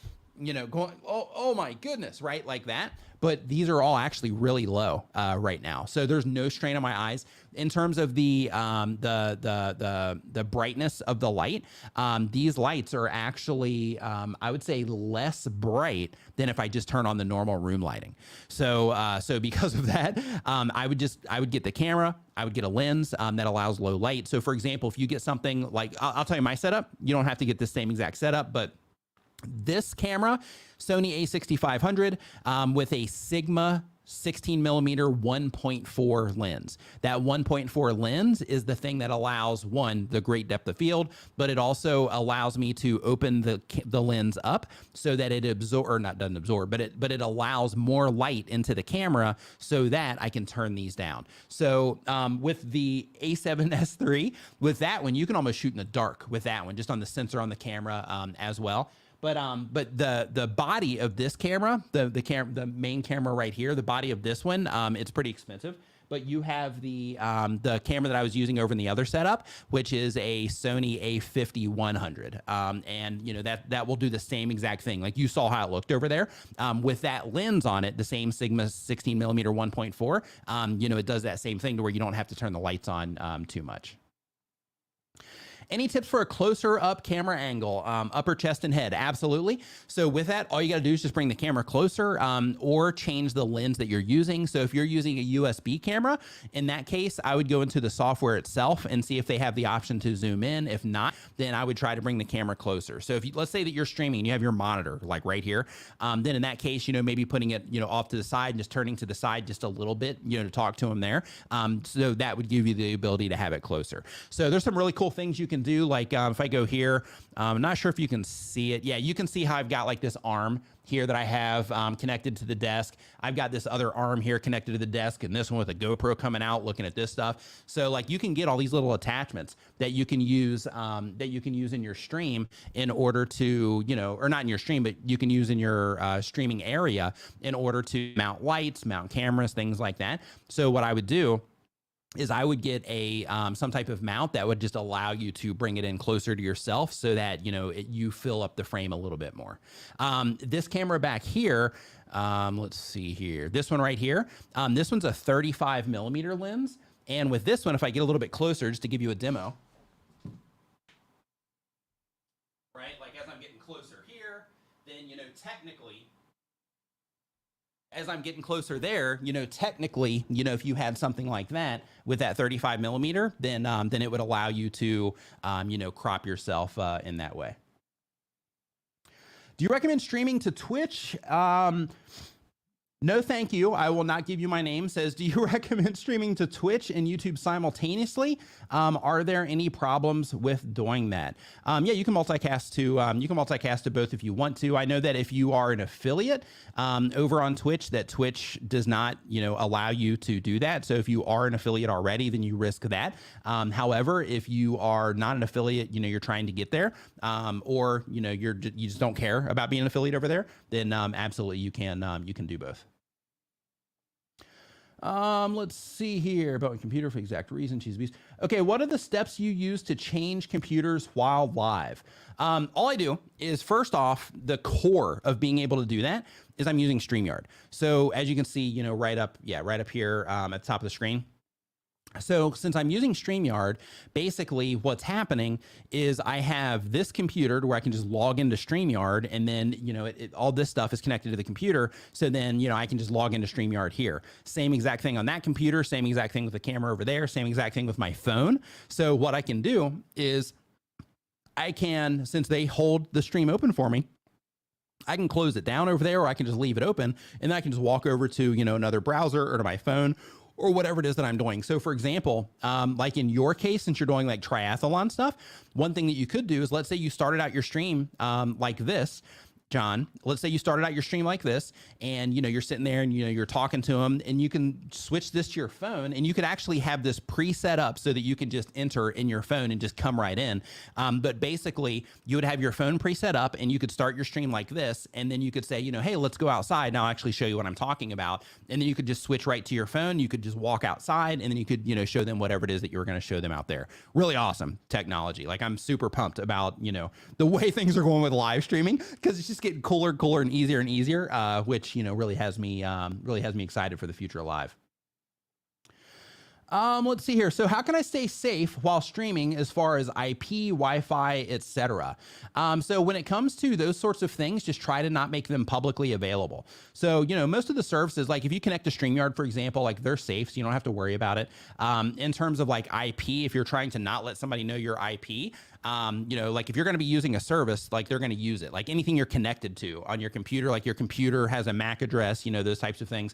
going, oh my goodness, right? Like that. But these are all actually really low right now. So there's no strain on my eyes. In terms of the brightness of the light, these lights are actually, I would say, less bright than if I just turn on the normal room lighting. So because of that, I would get the camera, I would get a lens that allows low light. So for example, if you get something like, I'll tell you my setup, you don't have to get the same exact setup, but this camera, Sony a6500 with a Sigma 16 millimeter 1.4 lens. That 1.4 lens is the thing that allows, one, the great depth of field, but it also allows me to open the lens up so that it doesn't absorb, but it allows more light into the camera so that I can turn these down. So with the A7S III, with that one, you can almost shoot in the dark with that one, just on the sensor on the camera as well. But the body of this camera, the main camera right here, the body of this one, it's pretty expensive. But you have the camera that I was using over in the other setup, which is a Sony a5100, and that will do the same exact thing. Like you saw how it looked over there, with that lens on it, the same Sigma 16 millimeter 1.4. It does that same thing to where you don't have to turn the lights on too much. Any tips for a closer up camera angle, upper chest and head? Absolutely. So with that, all you got to do is just bring the camera closer or change the lens that you're using. So if you're using a USB camera, in that case, I would go into the software itself and see if they have the option to zoom in. If not, then I would try to bring the camera closer. So if let's say that you're streaming and you have your monitor like right here, then in that case, maybe putting it, off to the side and just turning to the side just a little bit, to talk to them there. So that would give you the ability to have it closer. So there's some really cool things you can do. Like if I go here, I'm not sure if you can see it. Yeah, you can see how I've got like this arm here that I have connected to the desk. I've got this other arm here connected to the desk, and this one with a GoPro coming out looking at this stuff. So like you can get all these little attachments that you can use in your stream in order to, or not in your stream, but you can use in your streaming area in order to mount lights, mount cameras, things like that. So what I would do is I would get a some type of mount that would just allow you to bring it in closer to yourself so that you fill up the frame a little bit more. This camera back here, let's see here, this one right here, this one's a 35 millimeter lens, and with this one, if I get a little bit closer, just to give you a demo, right? Like as I'm getting closer here, then technically, as I'm getting closer there, technically, if you had something like that with that 35 millimeter, then it would allow you to, crop yourself in that way. Do you recommend streaming to Twitch? No, thank you. I will not give you my name. Says, do you recommend streaming to Twitch and YouTube simultaneously? Are there any problems with doing that? Yeah, you can multicast to both if you want to. I know that if you are an affiliate over on Twitch, that Twitch does not, allow you to do that. So if you are an affiliate already, then you risk that. However, if you are not an affiliate, you're trying to get there, or you just don't care about being an affiliate over there, then absolutely you can do both. Let's see here about my computer for exact reason. She's a beast. Okay, what are the steps you use to change computers while live? All I do is, first off, the core of being able to do that is I'm using StreamYard. So as you can see, right up here at the top of the screen, So since I'm using StreamYard, basically what's happening is I have this computer where I can just log into StreamYard, and then, all this stuff is connected to the computer. So then, I can just log into StreamYard here. Same exact thing on that computer, same exact thing with the camera over there, same exact thing with my phone. So what I can do is I can, since they hold the stream open for me, I can close it down over there, or I can just leave it open, and then I can just walk over to, another browser or to my phone, or whatever it is that I'm doing. So for example, like in your case, since you're doing like triathlon stuff, one thing that you could do is, let's say you started out your stream like this, John, let's say you started out your stream like this, and you're sitting there and you're talking to them, and you can switch this to your phone, and you could actually have this preset up so that you can just enter in your phone and just come right in. But basically you would have your phone preset up, and you could start your stream like this, and then you could say, hey, let's go outside, and I'll actually show you what I'm talking about. And then you could just switch right to your phone. You could just walk outside, and then you could, show them whatever it is that you were going to show them out there. Really awesome technology. Like, I'm super pumped about, the way things are going with live streaming, because it's just getting cooler and easier, which really has me excited for the future of live. Let's see here. So how can I stay safe while streaming as far as IP, Wi-Fi, etc.? So when it comes to those sorts of things, just try to not make them publicly available. So, most of the services, like if you connect to StreamYard, for example, like they're safe, so you don't have to worry about it. In terms of like IP, if you're trying to not let somebody know your IP, like if you're going to be using a service, like they're going to use it, like anything you're connected to on your computer, like your computer has a MAC address, those types of things.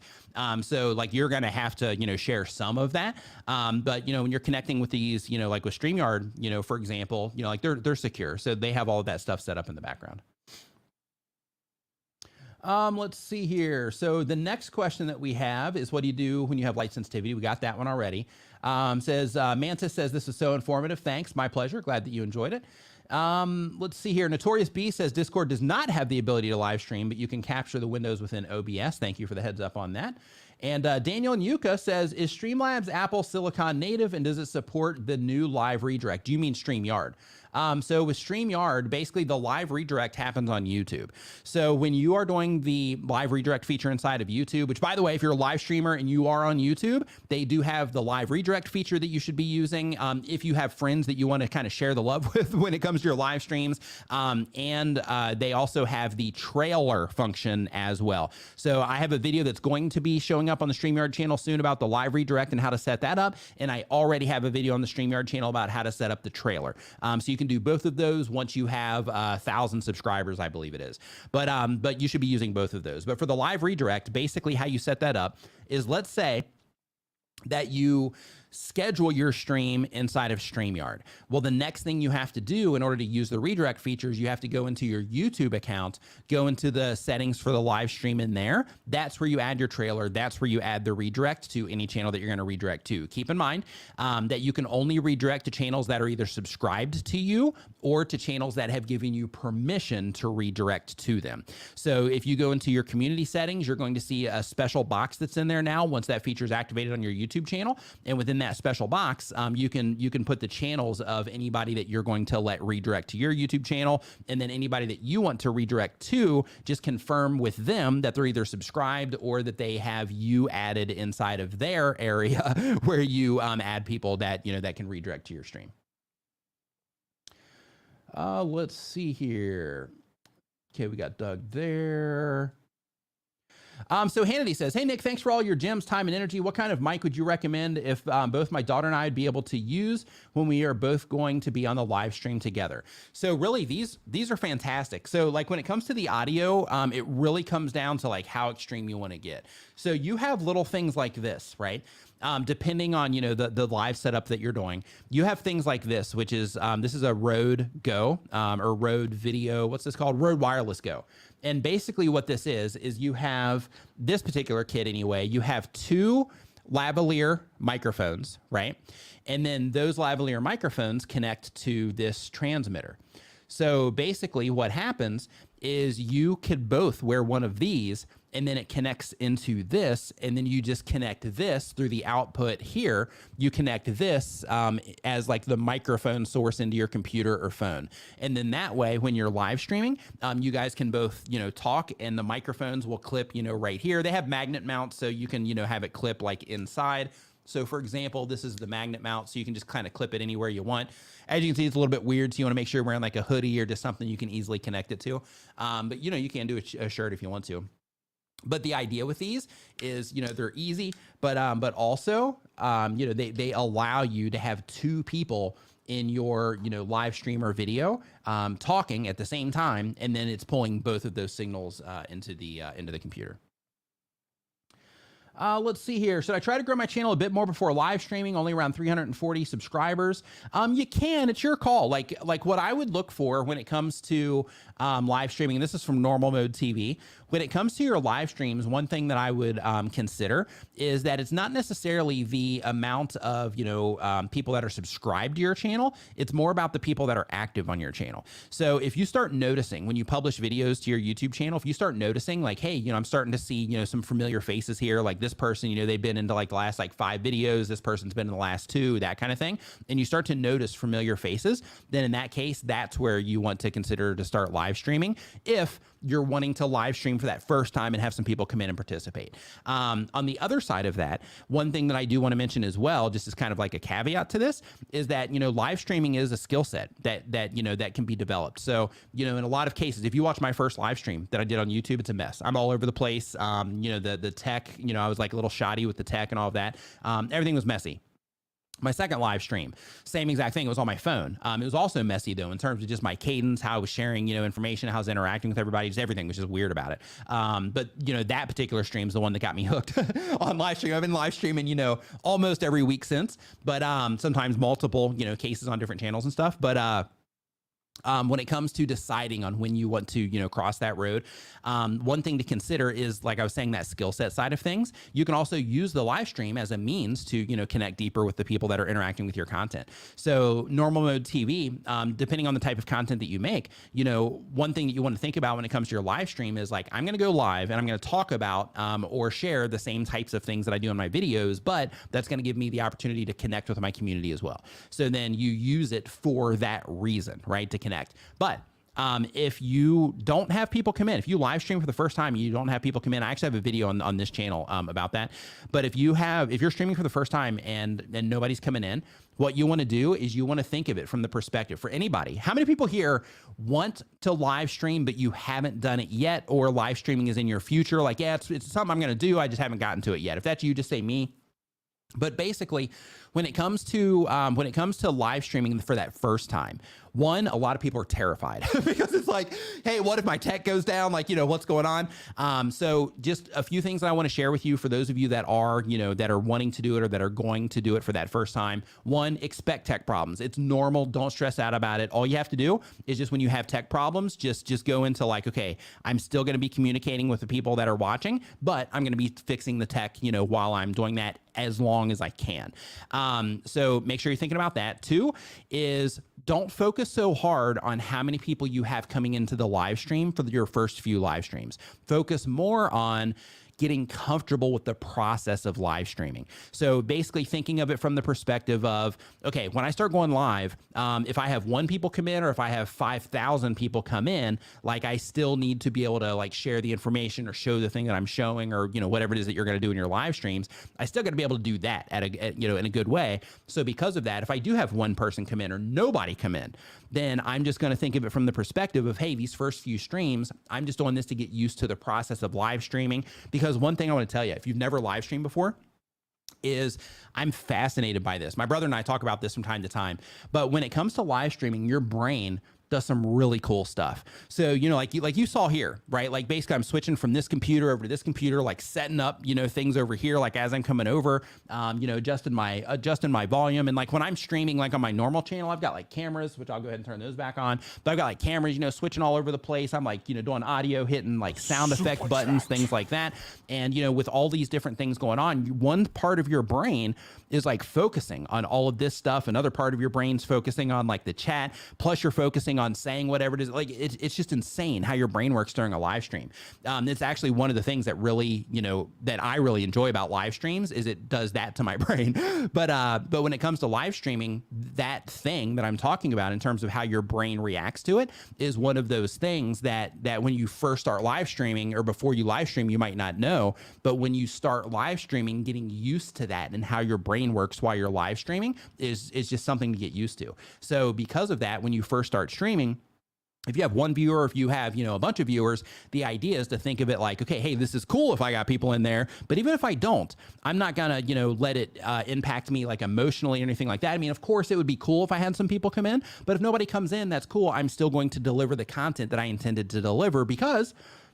So like you're going to have to, share some of that. But when you're connecting with these, like with StreamYard, for example, like they're secure. So they have all of that stuff set up in the background. Let's see here. So the next question that we have is, what do you do when you have light sensitivity? We got that one already. Mantis says, this is so informative. Thanks. My pleasure. Glad that you enjoyed it. Let's see here. Notorious B says Discord does not have the ability to live stream, but you can capture the windows within OBS. Thank you for the heads up on that. And Daniel Nyuka says, is Streamlabs Apple Silicon native, and does it support the new live redirect? Do you mean StreamYard? So with StreamYard, basically the live redirect happens on YouTube. So when you are doing the live redirect feature inside of YouTube, which by the way, if you're a live streamer and you are on YouTube, they do have the live redirect feature that you should be using. If you have friends that you want to kind of share the love with when it comes to your live streams. And they also have the trailer function as well. So I have a video that's going to be showing up on the StreamYard channel soon about the live redirect and how to set that up. And I already have a video on the StreamYard channel about how to set up the trailer. So you can do both of those once you have 1,000 subscribers, I believe it is. But you should be using both of those. But for the live redirect, basically how you set that up is, let's say that you schedule your stream inside of StreamYard. Well, the next thing you have to do in order to use the redirect features, you have to go into your YouTube account, go into the settings for the live stream in there. That's where you add your trailer. That's where you add the redirect to any channel that you're going to redirect to. Keep in mind that you can only redirect to channels that are either subscribed to you or to channels that have given you permission to redirect to them. So if you go into your community settings, you're going to see a special box that's in there now once that feature is activated on your YouTube channel. And within that special box, you can put the channels of anybody that you're going to let redirect to your YouTube channel, and then anybody that you want to redirect to, just confirm with them that they're either subscribed or that they have you added inside of their area where you add people that that can redirect to your stream. Let's see here. Okay, we got Doug there. So Hannity says, hey, Nick, thanks for all your gems, time, and energy. What kind of mic would you recommend if both my daughter and I would be able to use when we are both going to be on the live stream together? So really, these are fantastic. So like when it comes to the audio, it really comes down to like how extreme you want to get. So you have little things like this, right? Depending on, the live setup that you're doing, you have things like this, which is, this is a Rode Go, or Rode Video. What's this called? Rode Wireless Go. And basically what this is you have this particular kit anyway, you have two lavalier microphones, right? And then those lavalier microphones connect to this transmitter. So basically what happens is you could both wear one of these, and then it connects into this, and then you just connect this through the output here. You connect this as like the microphone source into your computer or phone. And then that way, when you're live streaming, you guys can both, talk, and the microphones will clip, right here. They have magnet mounts, so you can, have it clip like inside. So for example, this is the magnet mount, so you can just kind of clip it anywhere you want. As you can see, it's a little bit weird, so you want to make sure you're wearing like a hoodie or just something you can easily connect it to. But you know, you can do a shirt if you want to. But the idea with these is, you know, they're easy, but also, you know, they allow you to have two people in your, you know, live stream or video talking at the same time, and then it's pulling both of those signals into the computer. Let's see here. Should I try to grow my channel a bit more before live streaming? Only around 340 subscribers. You can. It's your call. Like what I would look for when it comes to live streaming, and this is from Normal Mode TV. When it comes to your live streams, one thing that I would consider is that it's not necessarily the amount of, you know, people that are subscribed to your channel. It's more about the people that are active on your channel. So if you start noticing when you publish videos to your YouTube channel, if you start noticing like, hey, you know, I'm starting to see, you know, some familiar faces here, like this person, you know, they've been into like the last like 5 videos, this person's been in the last 2, that kind of thing, and you start to notice familiar faces, then in that case, that's where you want to consider to start live streaming if you're wanting to live stream for that first time and have some people come in and participate. On the other side of that, one thing that I do want to mention as well, just as kind of like a caveat to this, is that, you know, live streaming is a skill set that you know, that can be developed. So, you know, in a lot of cases, if you watch my first live stream that I did on YouTube, it's a mess. I'm all over the place. You know, the tech, you know, I was like a little shoddy with the tech and all of that. Everything was messy. My second live stream, same exact thing. It was on my phone. It was also messy though, in terms of just my cadence, how I was sharing, you know, information, how I was interacting with everybody, just everything was just weird about it. But you know, that particular stream is the one that got me hooked on live stream. I've been live streaming, you know, almost every week since, but sometimes multiple, you know, cases on different channels and stuff. But when it comes to deciding on when you want to, you know, cross that road, one thing to consider is, like I was saying, that skill set side of things. You can also use the live stream as a means to, you know, connect deeper with the people that are interacting with your content. So Normal Mode TV, depending on the type of content that you make, you know, one thing that you want to think about when it comes to your live stream is like, I'm going to go live and I'm going to talk about or share the same types of things that I do in my videos, but that's going to give me the opportunity to connect with my community as well. So then you use it for that reason, right? To connect. But if you don't have people come in, if you live stream for the first time, you don't have people come in. I actually have a video on this channel about that. But if you're streaming for the first time and nobody's coming in, what you want to do is you want to think of it from the perspective for anybody. How many people here want to live stream, but you haven't done it yet, or live streaming is in your future? Like, yeah, it's something I'm going to do. I just haven't gotten to it yet. If that's you, just say me. But basically, when it comes to live streaming for that first time, one, a lot of people are terrified because it's like, hey, what if my tech goes down? Like, you know, what's going on? So just a few things that I want to share with you for those of you that are, you know, that are wanting to do it or that are going to do it for that first time. One, expect tech problems. It's normal. Don't stress out about it. All you have to do is just when you have tech problems, just go into like, okay, I'm still going to be communicating with the people that are watching, but I'm going to be fixing the tech, you know, while I'm doing that as long as I can. So make sure you're thinking about that. Two is don't focus so hard on how many people you have coming into the live stream for your first few live streams. Focus more on getting comfortable with the process of live streaming. So basically thinking of it from the perspective of, okay, when I start going live, if I have 1 people come in or if I have 5,000 people come in, like I still need to be able to like share the information or show the thing that I'm showing, or, you know, whatever it is that you're going to do in your live streams. I still got to be able to do that you know, in a good way. So because of that, if I do have 1 person come in or nobody come in, then I'm just going to think of it from the perspective of, hey, these first few streams, I'm just doing this to get used to the process of live streaming. Because one thing I want to tell you, if you've never live streamed before, is I'm fascinated by this. My brother and I talk about this from time to time, but when it comes to live streaming, your brain does some really cool stuff. So, you know, like you saw here, right? Like basically I'm switching from this computer over to this computer, like setting up, you know, things over here, like as I'm coming over, you know, adjusting my volume. And like when I'm streaming, like on my normal channel, I've got like cameras, which I'll go ahead and turn those back on, but I've got like cameras, you know, switching all over the place. I'm like, you know, doing audio, hitting like sound effect buttons, things like that. And, you know, with all these different things going on, one part of your brain is like focusing on all of this stuff. Another part of your brain's focusing on like the chat, plus you're focusing focusing on saying whatever it is. Like it's just insane how your brain works during a live stream. It's actually one of the things that really, that I really enjoy about live streams is it does that to my brain. But when it comes to live streaming, that thing that I'm talking about in terms of how your brain reacts to it is one of those things that when you first start live streaming or before you live stream, you might not know. But when you start live streaming, getting used to that and how your brain works while you're live streaming is just something to get used to. So because of that, when you first start streaming, if you have one viewer, if you have, a bunch of viewers, the idea is to think of it like, okay, hey, this is cool if I got people in there, but even if I don't, I'm not gonna, let it impact me like emotionally or anything like that. I mean, of course, it would be cool if I had some people come in, but if nobody comes in, that's cool. I'm still going to deliver the content that I intended to deliver because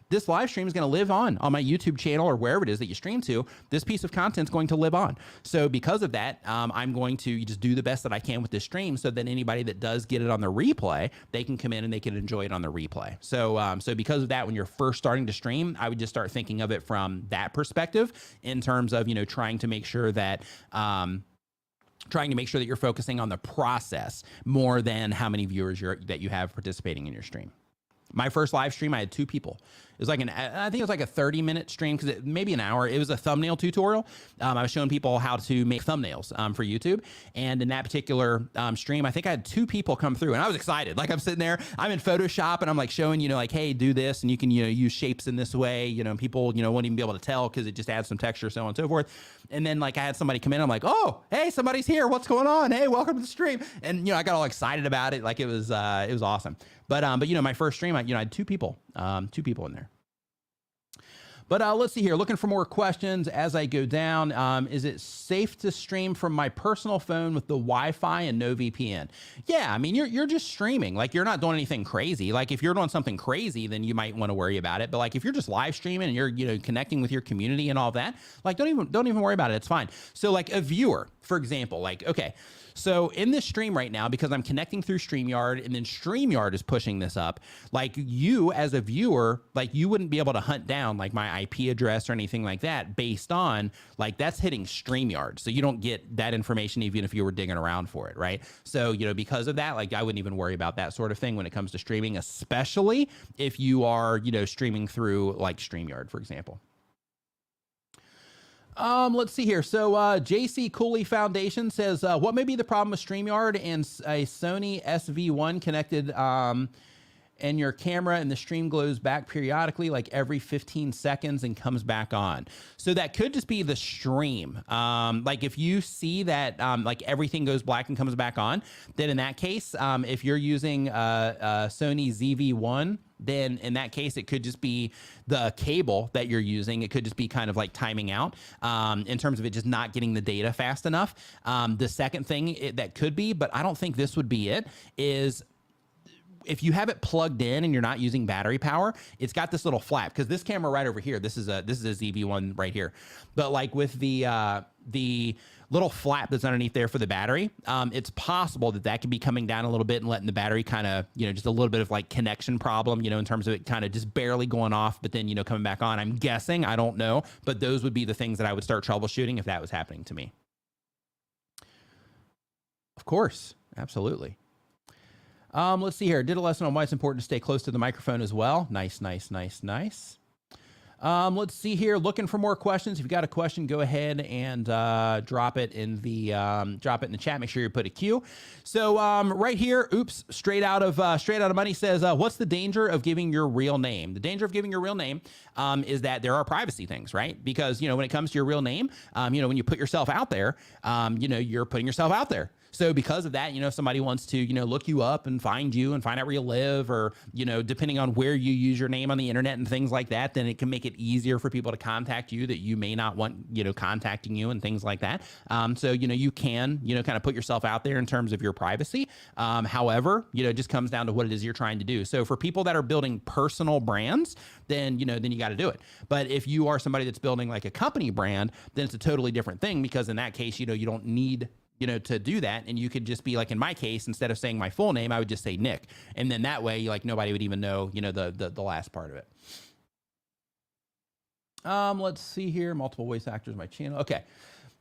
this live stream is going to live on my YouTube channel or wherever it is that you stream to. This piece of content is going to live on. So because of that, I'm going to just do the best that I can with this stream so that anybody that does get it on the replay, they can come in and they can enjoy it on the replay. So, so because of that, when you're first starting to stream, I would just start thinking of it from that perspective in terms of, trying to make sure that, you're focusing on the process more than how many viewers that you have participating in your stream. My first live stream, I had 2 people. It was like I think it was like a 30-minute stream, because maybe an hour. It was a thumbnail tutorial. I was showing people how to make thumbnails for YouTube. And in that particular stream, I think I had 2 people come through, and I was excited. Like I'm sitting there, I'm in Photoshop, and I'm like showing, like, hey, do this, and you can, use shapes in this way. People, won't even be able to tell because it just adds some texture, so on and so forth. And then like I had somebody come in, I'm like, oh, hey, somebody's here. What's going on? Hey, welcome to the stream. And I got all excited about it. Like it was awesome. But my first stream, I had 2 people in there. But let's see here. Looking for more questions as I go down. Is it safe to stream from my personal phone with the Wi-Fi and no VPN? Yeah, I mean, you're just streaming. Like you're not doing anything crazy. Like if you're doing something crazy, then you might want to worry about it. But like if you're just live streaming and you're connecting with your community and all that, like don't even worry about it. It's fine. So like a viewer, for example, like okay. So in this stream right now, because I'm connecting through Streamyard and then Streamyard is pushing this up, like you as a viewer, like you wouldn't be able to hunt down like my IP address or anything like that based on like that's hitting Streamyard. So you don't get that information even if you were digging around for it, right? So, because of that, like I wouldn't even worry about that sort of thing when it comes to streaming, especially if you are, streaming through like Streamyard, for example. Let's see here. So, JC Cooley Foundation says, what may be the problem with StreamYard and a Sony SV1 connected, and your camera and the stream glows back periodically, like every 15 seconds and comes back on. So that could just be the stream. Like if you see that, like everything goes black and comes back on, then in that case, if you're using, Sony ZV-1, then in that case, it could just be the cable that you're using. It could just be kind of like timing out in terms of it just not getting the data fast enough. The second thing that could be, but I don't think this would be it, is if you have it plugged in and you're not using battery power, it's got this little flap, because this camera right over here, this is a ZV-1 right here. But like with the little flap that's underneath there for the battery, it's possible that could be coming down a little bit and letting the battery kind of, just a little bit of like connection problem, in terms of it kind of just barely going off, but then, coming back on. I'm guessing, I don't know, but those would be the things that I would start troubleshooting if that was happening to me. Of course, absolutely. Let's see here. Did a lesson on why it's important to stay close to the microphone as well. Nice, nice, nice, nice. Let's see here. Looking for more questions. If you got a question, go ahead and drop it in the chat. Make sure you put a Q. So right here, oops, straight out of money says, what's the danger of giving your real name? The danger of giving your real name is that there are privacy things, right? Because when it comes to your real name, when you put yourself out there, you're putting yourself out there. So because of that, if somebody wants to, look you up and find you and find out where you live, or, depending on where you use your name on the internet and things like that, then it can make it easier for people to contact you that you may not want, contacting you and things like that. So, you can, kind of put yourself out there in terms of your privacy. However, it just comes down to what it is you're trying to do. So for people that are building personal brands, then you got to do it. But if you are somebody that's building like a company brand, then it's a totally different thing, because in that case, you don't need to do that. And you could just be like, in my case, instead of saying my full name, I would just say Nick. And then that way, like nobody would even know, the last part of it. Let's see here. Multiple voice actors, my channel. Okay.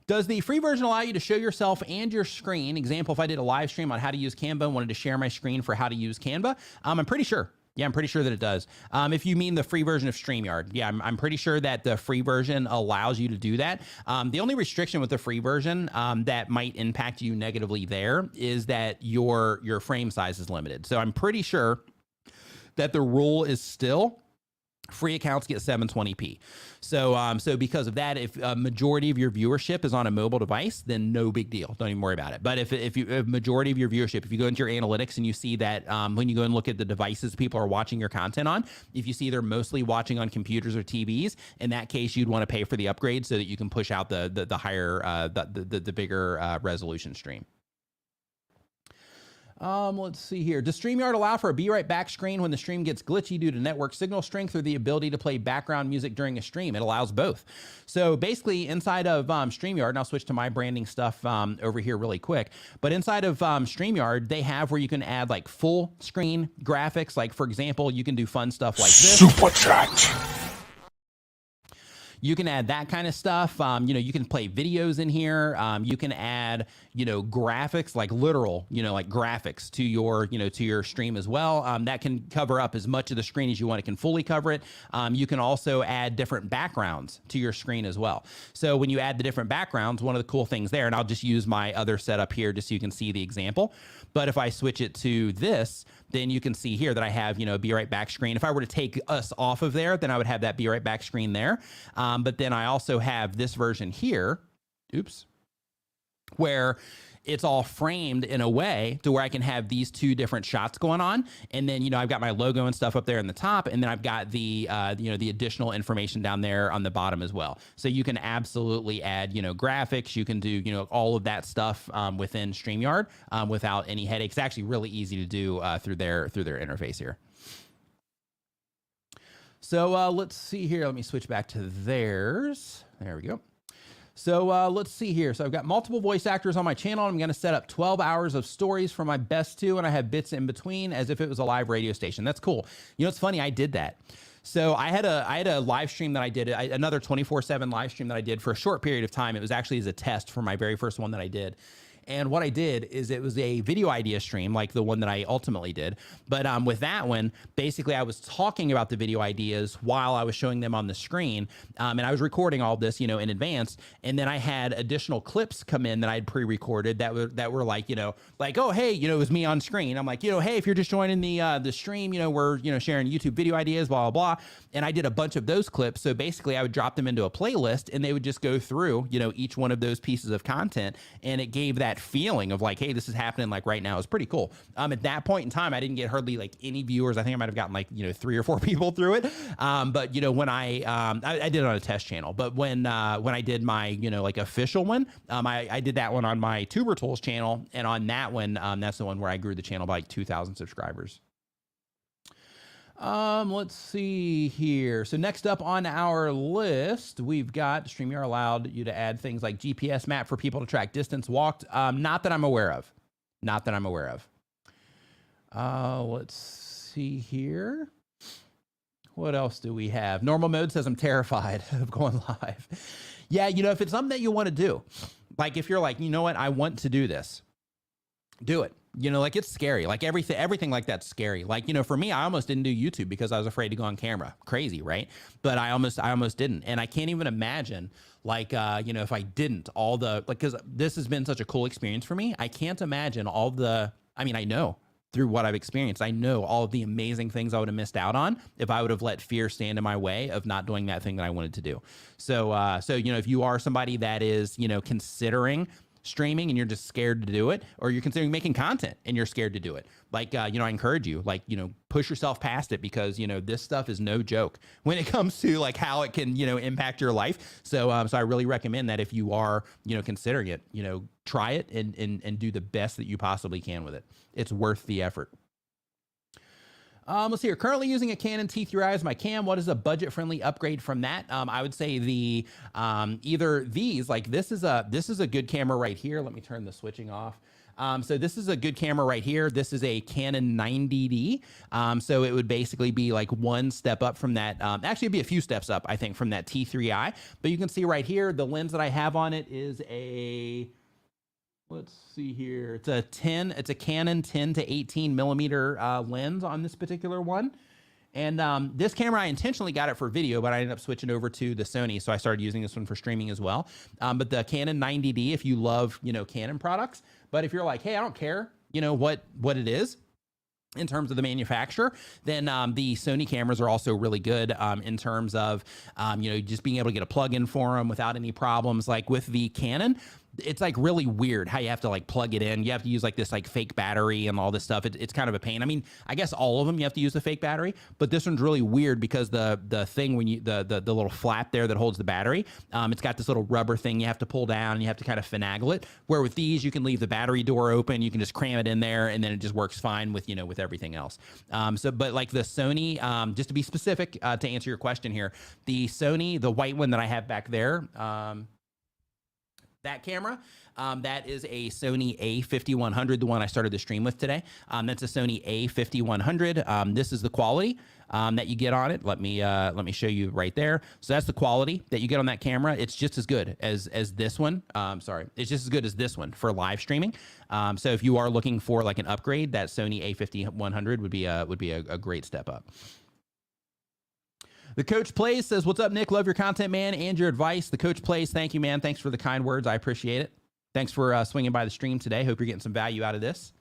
Does the free version allow you to show yourself and your screen? Example, if I did a live stream on how to use Canva and wanted to share my screen for how to use Canva, I'm pretty sure. Yeah, I'm pretty sure that it does. If you mean the free version of Streamyard, yeah, I'm pretty sure that the free version allows you to do that. The only restriction with the free version that might impact you negatively there is that your frame size is limited. So I'm pretty sure that the rule is still free accounts get 720p. So because of that, if a majority of your viewership is on a mobile device, then no big deal. Don't even worry about it. But if a majority of your viewership, if you go into your analytics and you see that when you go and look at the devices people are watching your content on, if you see they're mostly watching on computers or TVs, in that case, you'd want to pay for the upgrade so that you can push out the higher, the bigger resolution stream. Let's see here. Does StreamYard allow for a be right back screen when the stream gets glitchy due to network signal strength or the ability to play background music during a stream? It allows both. So basically inside of StreamYard, and I'll switch to my branding stuff over here really quick, but inside of StreamYard, they have where you can add like full screen graphics. Like for example, you can do fun stuff like this. Super chat. You can add that kind of stuff. You can play videos in here. You can add, graphics, like literal, like graphics to your stream as well. That can cover up as much of the screen as you want. It can fully cover it. You can also add different backgrounds to your screen as well. So when you add the different backgrounds, one of the cool things there, and I'll just use my other setup here just so you can see the example. But if I switch it to this, then you can see here that I have, a be right back screen. If I were to take us off of there, then I would have that be right back screen there. But then I also have this version here, where it's all framed in a way to where I can have these two different shots going on. And then, I've got my logo and stuff up there in the top, and then I've got the, the additional information down there on the bottom as well. So you can absolutely add, graphics. You can do, all of that stuff within StreamYard without any headaches. It's actually really easy to do through their interface here. So let's see here. Let me switch back to theirs. There we go. So let's see here. So I've got multiple voice actors on my channel. I'm going to set up 12 hours of stories for my best two, and I have bits in between as if it was a live radio station. That's cool. It's funny. I did that. So I had a live stream that I did, another 24/7 live stream that I did for a short period of time. It was actually as a test for my very first one that I did. And what I did is it was a video idea stream like the one that I ultimately did. But with that one, basically I was talking about the video ideas while I was showing them on the screen. And I was recording all this, in advance. And then I had additional clips come in that I'd pre-recorded that were like, like, oh, hey, it was me on screen. I'm like, hey, if you're just joining the stream, we're, sharing YouTube video ideas, blah, blah, blah. And I did a bunch of those clips. So basically I would drop them into a playlist and they would just go through, each one of those pieces of content. And it gave that feeling of like, hey, this is happening like right now. It's pretty cool. At that point in time, I didn't get hardly like any viewers. I think I might have gotten like, 3 or 4 people through it. But when I did it on a test channel, but when I did my, like official one, I did that one on my Tuber Tools channel. And on that one, that's the one where I grew the channel by like 2,000 subscribers. Let's see here. So next up on our list, we've got StreamYard allowed you to add things like GPS map for people to track distance walked. Not that I'm aware of. Not that I'm aware of. Let's see here. What else do we have? Normal mode says I'm terrified of going live. Yeah, if it's something that you want to do, like if you're like, what, I want to do this, do it. Like it's scary. Like everything like that's scary. Like, for me, I almost didn't do YouTube because I was afraid to go on camera. Crazy, right? But I almost didn't. And I can't even imagine like, if I didn't because this has been such a cool experience for me. I can't imagine I know through what I've experienced, I know all of the amazing things I would have missed out on if I would have let fear stand in my way of not doing that thing that I wanted to do. So, if you are somebody that is, considering streaming and you're just scared to do it, or you're considering making content and you're scared to do it, like, I encourage you, like, push yourself past it because, this stuff is no joke when it comes to like how it can, impact your life. So I really recommend that if you are, considering it, try it and do the best that you possibly can with it. It's worth the effort. Let's see here. Currently using a Canon T3i as my cam. What is a budget-friendly upgrade from that? I would say either these, like this is a good camera right here. Let me turn the switching off. So this is a good camera right here. This is a Canon 90D. So it would basically be like one step up from that. Actually, it'd be a few steps up, I think, from that T3i. But you can see right here, the lens that I have on it is a, let's see here. It's a Canon 10 to 18 millimeter lens on this particular one. And this camera, I intentionally got it for video, but I ended up switching over to the Sony. So I started using this one for streaming as well. But the Canon 90D, if you love, Canon products, but if you're like, hey, I don't care, what it is in terms of the manufacturer, then the Sony cameras are also really good in terms of, just being able to get a plug-in for them without any problems. Like with the Canon, it's like really weird how you have to like plug it in. You have to use like this like fake battery and all this stuff. It's kind of a pain. I mean, I guess all of them you have to use the fake battery, but this one's really weird because the thing when you the little flap there that holds the battery, it's got this little rubber thing you have to pull down and you have to kind of finagle it. Where with these, you can leave the battery door open, you can just cram it in there, and then it just works fine with with everything else. But like the Sony, just to be specific, to answer your question here, the Sony, the white one that I have back there. That camera, that is a Sony A5100, the one I started the stream with today. That's a Sony A5100. This is the quality that you get on it. Let me show you right there. So that's the quality that you get on that camera. It's just as good as this one. It's just as good as this one for live streaming. So if you are looking for like an upgrade, that Sony A5100 would be a great step up. The Coach Plays says, what's up, Nick? Love your content, man, and your advice. The Coach Plays, thank you, man. Thanks for the kind words. I appreciate it. Thanks for swinging by the stream today. Hope you're getting some value out of this.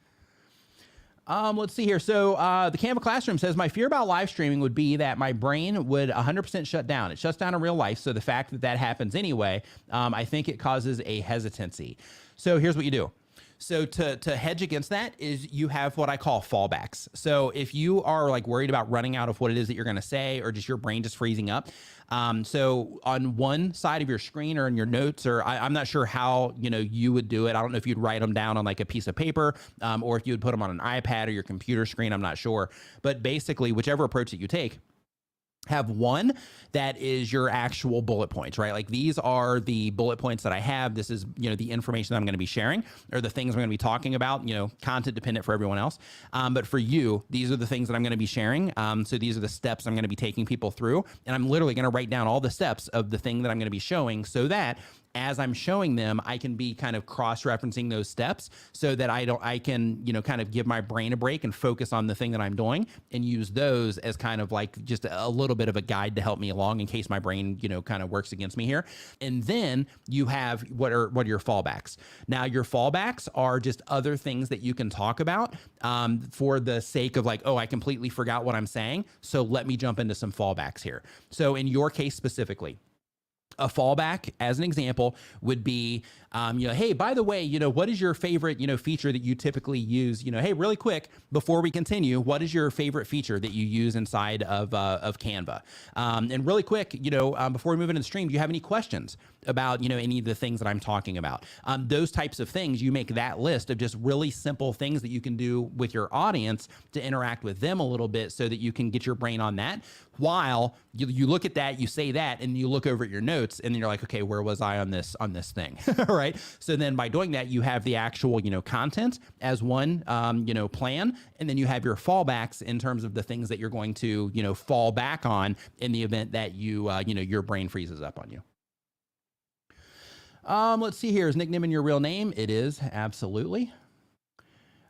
Let's see here. So the Canva Classroom says, my fear about live streaming would be that my brain would 100% shut down. It shuts down in real life. So the fact that that happens anyway, I think it causes a hesitancy. So here's what you do. So to hedge against that is you have what I call fallbacks. So if you are like worried about running out of what it is that you're going to say, or just your brain just freezing up. So on one side of your screen or in your notes, or I'm not sure how, you would do it. I don't know if you'd write them down on like a piece of paper, or if you would put them on an iPad or your computer screen. I'm not sure. But basically, whichever approach that you take, have one that is your actual bullet points, right? Like these are the bullet points that I have. This is, the information that I'm going to be sharing, or the things I'm going to be talking about, content dependent for everyone else. But for you, these are the things that I'm going to be sharing. So these are the steps I'm going to be taking people through. And I'm literally going to write down all the steps of the thing that I'm going to be showing, so that as I'm showing them, I can be kind of cross-referencing those steps, so that I can, kind of give my brain a break and focus on the thing that I'm doing, and use those as kind of like just a little bit of a guide to help me along in case my brain, kind of works against me here. And then you have what are your fallbacks. Now your fallbacks are just other things that you can talk about for the sake of like, oh, I completely forgot what I'm saying, so let me jump into some fallbacks here. So in your case specifically, a fallback, as an example, would be, hey, by the way, what is your favorite, feature that you typically use? Hey, really quick, before we continue, what is your favorite feature that you use inside of Canva? And really quick, before we move into the stream, do you have any questions about, any of the things that I'm talking about? Those types of things, you make that list of just really simple things that you can do with your audience to interact with them a little bit, so that you can get your brain on that, while you look at that, you say that, and you look over at your notes, and then you're like, okay, where was I on this thing? Right? So then by doing that, you have the actual, content as one, plan, and then you have your fallbacks in terms of the things that you're going to, fall back on in the event that your brain freezes up on you. Let's see here. Is Nick Nimmin your real name? It is, absolutely.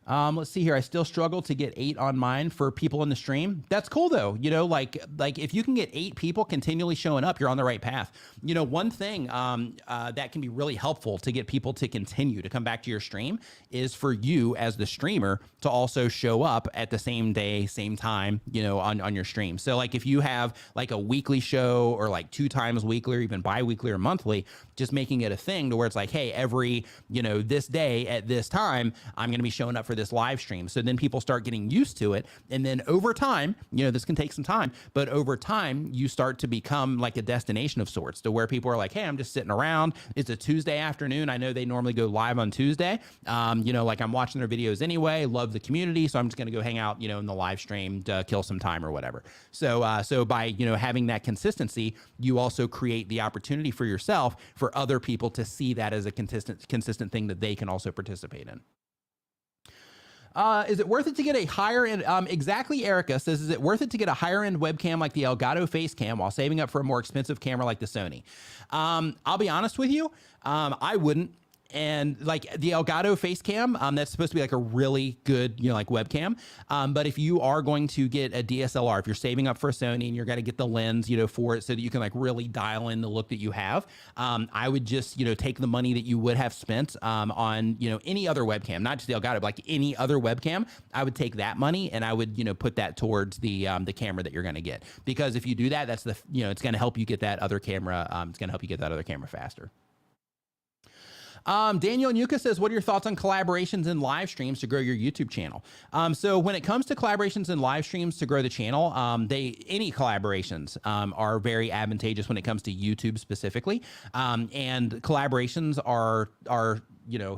Let's see here. I still struggle to get 8 on mine for people in the stream. That's cool though. Like if you can get 8 people continually showing up, you're on the right path. One thing that can be really helpful to get people to continue to come back to your stream is for you as the streamer to also show up at the same day, same time, on your stream. So like if you have like a weekly show, or like 2 times weekly, or even bi-weekly or monthly, just making it a thing to where it's like, hey, every, this day at this time, I'm going to be showing up for this live stream. So then people start getting used to it. And then over time, this can take some time, but over time you start to become like a destination of sorts, to where people are like, hey, I'm just sitting around. It's a Tuesday afternoon. I know they normally go live on Tuesday. Like I'm watching their videos anyway, love the community. So I'm just going to go hang out, in the live stream to kill some time or whatever. So by, having that consistency, you also create the opportunity for yourself, for other people to see that as a consistent thing that they can also participate in. Is it worth it to get a higher end? Exactly, Erica says, is it worth it to get a higher end webcam like the Elgato face cam while saving up for a more expensive camera like the Sony? I'll be honest with you, I wouldn't. And like the Elgato face cam, that's supposed to be like a really good, like webcam. But if you are going to get a DSLR, if you're saving up for a Sony and you're going to get the lens, for it so that you can like really dial in the look that you have, I would just, take the money that you would have spent on, any other webcam, not just the Elgato, but like any other webcam. I would take that money and I would, put that towards the camera that you're going to get. Because if you do that, that's it's going to help you get that other camera. It's going to help you get that other camera faster. Daniel Nuka says, what are your thoughts on collaborations and live streams to grow your YouTube channel? So when it comes to collaborations and live streams to grow the channel, any collaborations are very advantageous when it comes to YouTube specifically. And collaborations are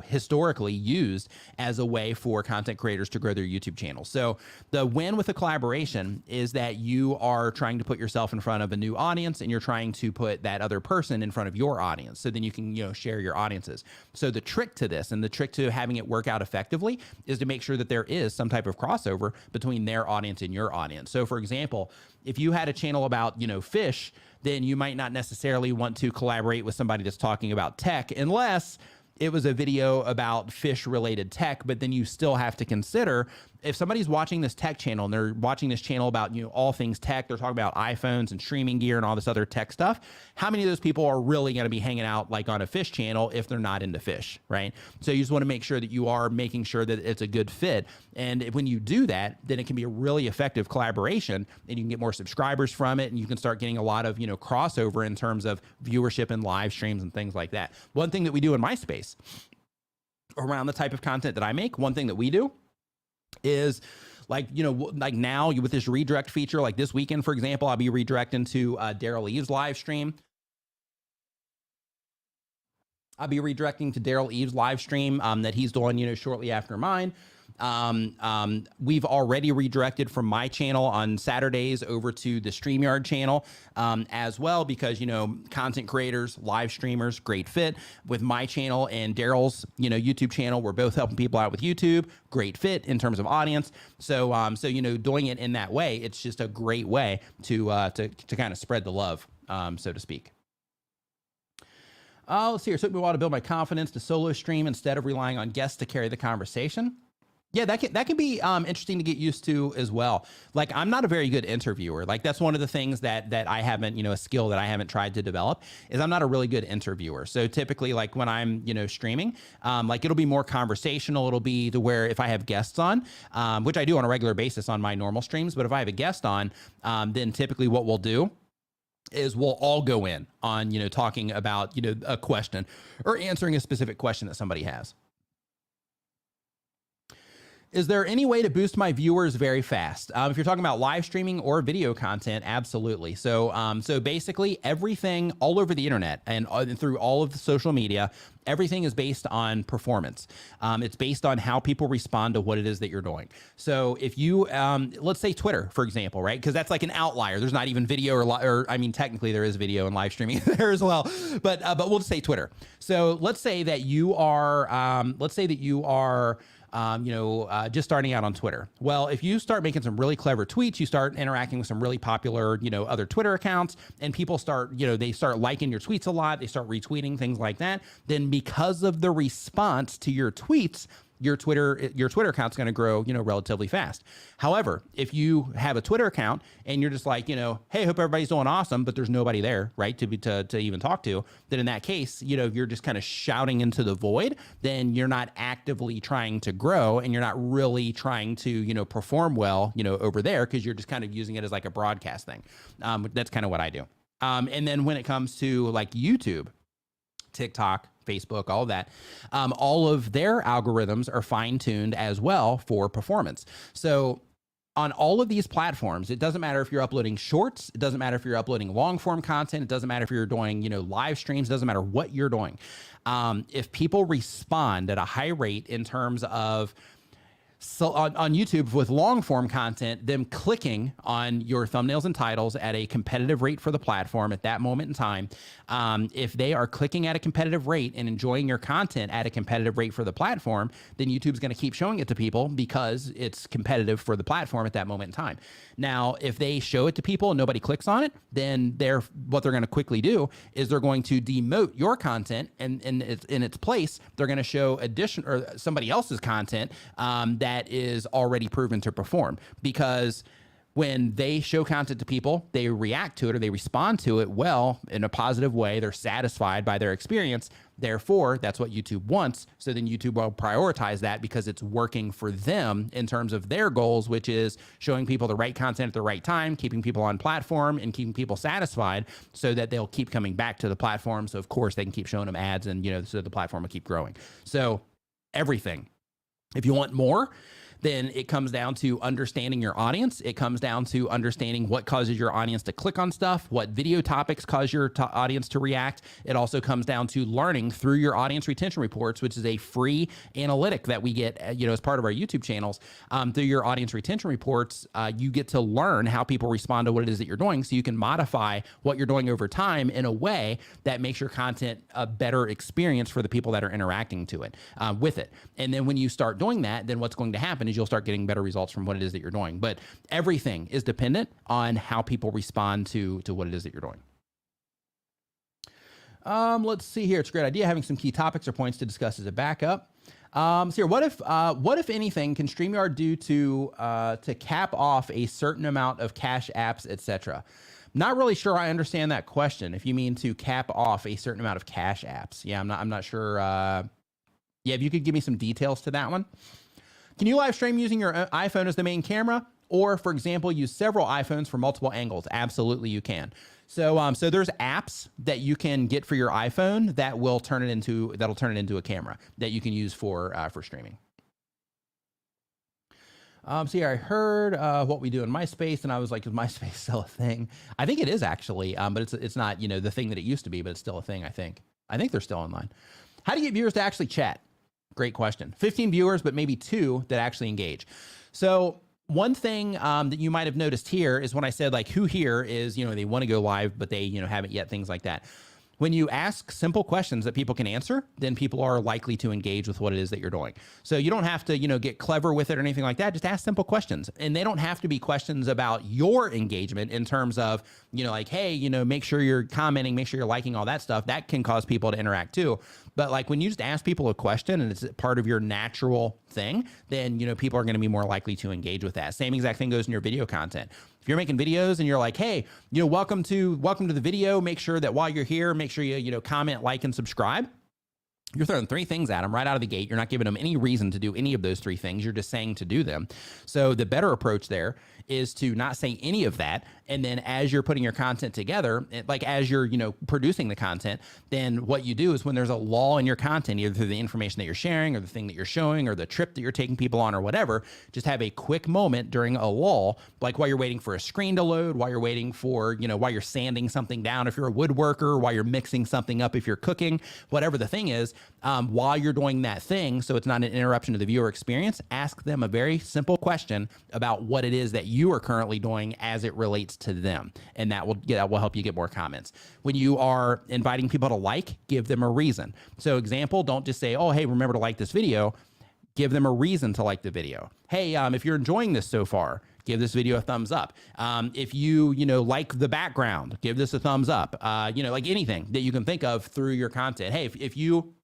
historically used as a way for content creators to grow their YouTube channel. So the win with a collaboration is that you are trying to put yourself in front of a new audience and you're trying to put that other person in front of your audience. So then you can, share your audiences. So the trick to this and the trick to having it work out effectively is to make sure that there is some type of crossover between their audience and your audience. So for example, if you had a channel about, fish, then you might not necessarily want to collaborate with somebody that's talking about tech unless it was a video about fish related tech, but then you still have to consider if somebody's watching this tech channel and they're watching this channel about, all things tech, they're talking about iPhones and streaming gear and all this other tech stuff. How many of those people are really going to be hanging out like on a fish channel if they're not into fish, right? So you just want to make sure that you are making sure that it's a good fit. And when you do that, then it can be a really effective collaboration and you can get more subscribers from it. And you can start getting a lot of, crossover in terms of viewership and live streams and things like that. One thing that we do in my space around the type of content that I make, one thing that we do is like, like now with this redirect feature, like this weekend, for example, I'll be redirecting to Daryl Eves live stream. I'll be redirecting to Daryl Eves live stream that he's doing, shortly after mine. We've already redirected from my channel on Saturdays over to the Streamyard channel as well, because, content creators, live streamers, great fit with my channel and Daryl's, YouTube channel. We're both helping people out with YouTube, great fit in terms of audience. So, doing it in that way, it's just a great way to kind of spread the love, so to speak. Let's see here. So we want to build my confidence to solo stream instead of relying on guests to carry the conversation. Yeah, that can be interesting to get used to as well. Like, I'm not a very good interviewer. Like, that's one of the things that I haven't, a skill that I haven't tried to develop is I'm not a really good interviewer. So typically, like when I'm, streaming, like it'll be more conversational. It'll be to where if I have guests on, which I do on a regular basis on my normal streams, but if I have a guest on, then typically what we'll do is we'll all go in on, talking about, a question or answering a specific question that somebody has. Is there any way to boost my viewers very fast? If you're talking about live streaming or video content, absolutely. So, so basically everything all over the internet and through all of the social media, everything is based on performance. It's based on how people respond to what it is that you're doing. So if you, let's say Twitter, for example, right? Because that's like an outlier. There's not even video or I mean, technically there is video and live streaming there as well, but we'll just say Twitter. So let's say that you are, just starting out on Twitter. Well, if you start making some really clever tweets, you start interacting with some really popular, other Twitter accounts, and people start, they start liking your tweets a lot, they start retweeting, things like that, then because of the response to your tweets, your Twitter account's going to grow, relatively fast. However, if you have a Twitter account and you're just like, hey, hope everybody's doing awesome, but there's nobody there, right, to even talk to, then in that case, you're just kind of shouting into the void, then you're not actively trying to grow and you're not really trying to, perform well, over there, because you're just kind of using it as like a broadcast thing. That's kind of what I do. And then when it comes to like YouTube, TikTok, Facebook, all of that, all of their algorithms are fine-tuned as well for performance. So on all of these platforms, it doesn't matter if you're uploading shorts, it doesn't matter if you're uploading long form content, it doesn't matter if you're doing, live streams, it doesn't matter what you're doing. If people respond at a high rate in terms of so on YouTube with long form content, them clicking on your thumbnails and titles at a competitive rate for the platform at that moment in time. If they are clicking at a competitive rate and enjoying your content at a competitive rate for the platform, then YouTube's going to keep showing it to people because it's competitive for the platform at that moment in time. Now, if they show it to people and nobody clicks on it, then what they're going to quickly do is they're going to demote your content, and in its place, they're going to show somebody else's content that is already proven to perform. Because when they show content to people, they react to it or they respond to it well in a positive way. They're satisfied by their experience. Therefore, that's what YouTube wants. So then YouTube will prioritize that because it's working for them in terms of their goals, which is showing people the right content at the right time, keeping people on platform and keeping people satisfied so that they'll keep coming back to the platform. So of course they can keep showing them ads and, so the platform will keep growing. So everything. If you want more, then it comes down to understanding your audience. It comes down to understanding what causes your audience to click on stuff, what video topics cause your audience to react. It also comes down to learning through your audience retention reports, which is a free analytic that we get, as part of our YouTube channels. Through your audience retention reports, you get to learn how people respond to what it is that you're doing, so you can modify what you're doing over time in a way that makes your content a better experience for the people that are interacting with it. And then when you start doing that, then what's going to happen is you'll start getting better results from what it is that you're doing. But everything is dependent on how people respond to what it is that you're doing. Let's see here. It's a great idea having some key topics or points to discuss as a backup. So here, what if anything can StreamYard do to cap off a certain amount of cache apps, etc.? Not really sure I understand that question. If you mean to cap off a certain amount of cache apps, yeah, I'm not sure. If you could give me some details to that one. Can you live stream using your iPhone as the main camera? Or, for example, use several iPhones for multiple angles? Absolutely, you can. So there's apps that you can get for your iPhone that will turn it into a camera that you can use for streaming. So here I heard what we do in MySpace, and I was like, is MySpace still a thing? I think it is actually, but it's not the thing that it used to be, but it's still a thing. I think they're still online. How do you get viewers to actually chat? Great question. 15 viewers, but maybe 2 that actually engage. So one thing that you might have noticed here is when I said like who here is, they want to go live, but they, haven't yet, things like that. When you ask simple questions that people can answer, then people are likely to engage with what it is that you're doing. So you don't have to, get clever with it or anything like that. Just ask simple questions. And they don't have to be questions about your engagement in terms of, like, hey, make sure you're commenting, make sure you're liking, all that stuff. That can cause people to interact too. But like when you just ask people a question and it's part of your natural thing, then, people are going to be more likely to engage with that. Same exact thing goes in your video content. If you're making videos and you're like, hey, welcome to the video, make sure that while you're here, make sure you comment, like, and subscribe. You're throwing 3 things at them right out of the gate. You're not giving them any reason to do any of those 3 things. You're just saying to do them. So the better approach there is to not say any of that. And then as you're putting your content together, like as you're, producing the content, then what you do is when there's a lull in your content, either through the information that you're sharing or the thing that you're showing or the trip that you're taking people on or whatever, just have a quick moment during a lull, like while you're waiting for a screen to load, while you're waiting for, while you're sanding something down if you're a woodworker, while you're mixing something up if you're cooking, whatever the thing is, while you're doing that thing, so it's not an interruption to the viewer experience, ask them a very simple question about what it is that you are currently doing as it relates to them. And that will help you get more comments. When you are inviting people to like, give them a reason. So example, don't just say, oh, hey, remember to like this video. Give them a reason to like the video. Hey, if you're enjoying this so far, give this video a thumbs up. If you like the background, give this a thumbs up. Like anything that you can think of through your content. Hey, if you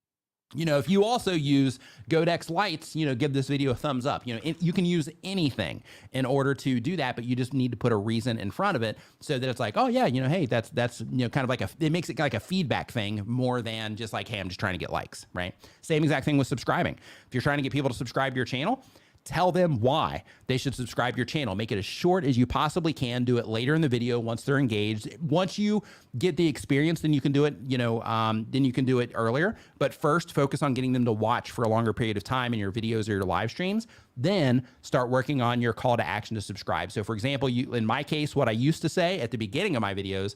also use Godex lights, give this video a thumbs up. You can use anything in order to do that, but you just need to put a reason in front of it so that it's like, oh yeah, hey, that's kind of like it makes it like a feedback thing more than just like, hey, I'm just trying to get likes, right? Same exact thing with subscribing. If you're trying to get people to subscribe to your channel, tell them why they should subscribe to your channel. Make it as short as you possibly can. Do it later in the video once they're engaged. Once you get the experience, then you can do it, then you can do it earlier. But first, focus on getting them to watch for a longer period of time in your videos or your live streams. Then start working on your call to action to subscribe. So for example, in my case, what I used to say at the beginning of my videos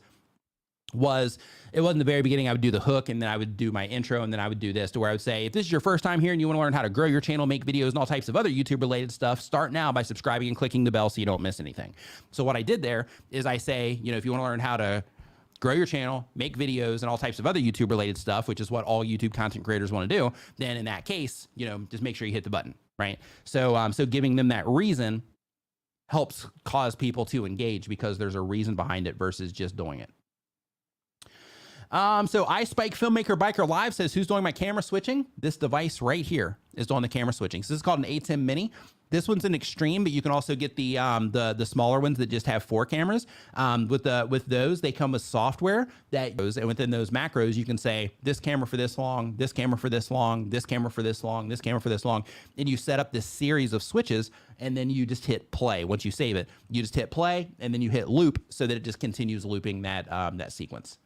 was, it wasn't the very beginning. I would do the hook and then I would do my intro and then I would do this, to where I would say, if this is your first time here and you want to learn how to grow your channel, make videos and all types of other YouTube related stuff, start now by subscribing and clicking the bell so you don't miss anything. So what I did there is I say, you know, if you want to learn how to grow your channel, make videos and all types of other YouTube related stuff, which is what all YouTube content creators want to do, then in that case, you know, just make sure you hit the button, right? So, so giving them that reason helps cause people to engage because there's a reason behind it versus just doing it. So iSpike Filmmaker Biker Live says, who's doing my camera switching? This device right here is doing the camera switching. So this is called an ATEM Mini. This one's an extreme, but you can also get the smaller ones that just have 4 cameras. With those, they come with software that goes, and within those macros, you can say this camera for this long, this camera for this long, this camera for this long, this camera for this long, and you set up this series of switches, and then you just hit play. Once you save it, you just hit play, and then you hit loop so that it just continues looping that sequence.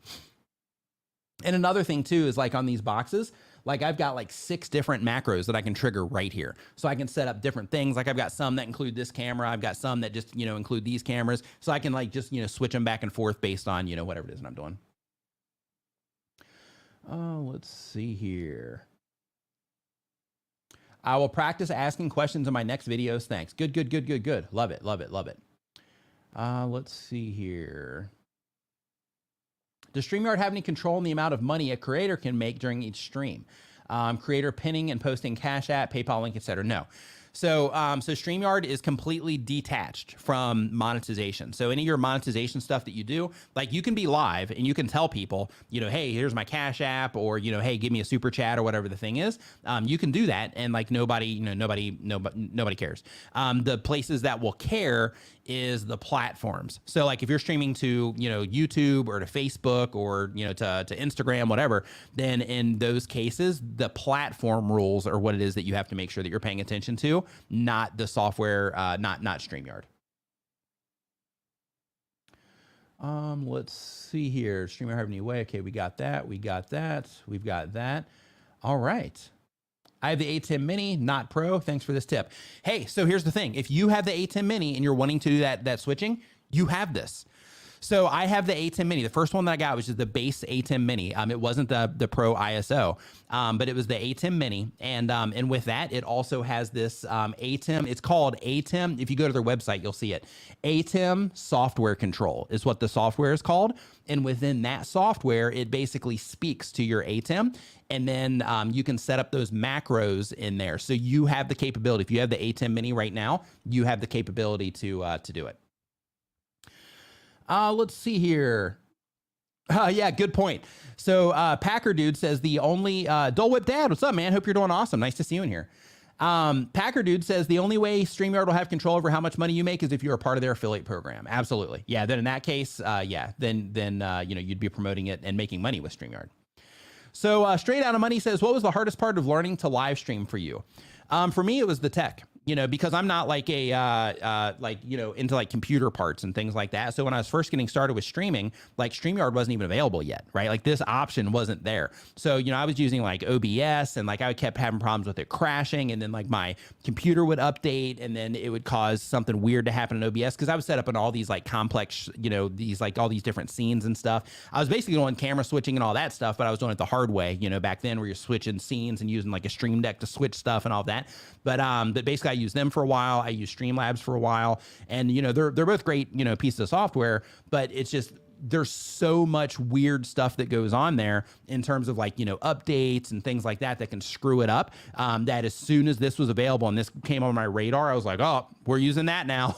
And another thing too is like on these boxes, like I've got like 6 different macros that I can trigger right here. So I can set up different things. Like I've got some that include this camera. I've got some that just, you know, include these cameras. So I can like just, you know, switch them back and forth based on, you know, whatever it is that I'm doing. Let's see here. I will practice asking questions in my next videos. Thanks. Good. Love it. Let's see here. Does StreamYard have any control on the amount of money a creator can make during each stream? Creator pinning and posting Cash App, PayPal link, etc. No. So StreamYard is completely detached from monetization. So any of your monetization stuff that you do, like you can be live and you can tell people, you know, hey, here's my Cash App, or, you know, hey, give me a super chat or whatever the thing is. You can do that. And like nobody cares. The places that will care is the platforms. So like if you're streaming to, you know, YouTube or to Facebook or, you know, to Instagram, whatever, then in those cases, the platform rules are what it is that you have to make sure that you're paying attention to, not the software, not StreamYard. Let's see here. StreamYard have any way? Okay, we got that. We've got that. All right. I have the ATEM Mini, not Pro. Thanks for this tip. Hey, so here's the thing. If you have the ATEM Mini and you're wanting to do that switching, you have this. So I have the ATEM Mini. The first one that I got was just the base ATEM Mini. It wasn't the Pro ISO, but it was the ATEM Mini. And with that, it also has this ATEM. It's called ATEM. If you go to their website, you'll see it. ATEM Software Control is what the software is called. And within that software, it basically speaks to your ATEM. And then you can set up those macros in there. So you have the capability. If you have the ATEM Mini right now, you have the capability to do it. Let's see here. Yeah, good point. So Packer Dude says the only Dole Whip Dad, what's up, man? Hope you're doing awesome. Nice to see you in here. Packer Dude says the only way StreamYard will have control over how much money you make is if you're a part of their affiliate program. Absolutely. Yeah. Then in that case, yeah, then you know, you'd be promoting it and making money with StreamYard. So Straight Out of Money says, what was the hardest part of learning to live stream for you? For me, it was the tech. You know, because I'm not like a, like, you know, into like computer parts and things like that. So when I was first getting started with streaming, like StreamYard wasn't even available yet, right? Like this option wasn't there. So, you know, I was using like OBS and like I kept having problems with it crashing, and then like my computer would update and then it would cause something weird to happen in OBS because I was set up in all these like complex, you know, these like all these different scenes and stuff. I was basically doing camera switching and all that stuff, but I was doing it the hard way, you know, back then where you're switching scenes and using like a Stream Deck to switch stuff and all that. But basically I used them for a while. I used Streamlabs for a while, and you know they're both great, you know, pieces of software, but it's just there's so much weird stuff that goes on there in terms of like, you know, updates and things like that that can screw it up. That as soon as this was available and this came on my radar, I was like, oh, we're using that now,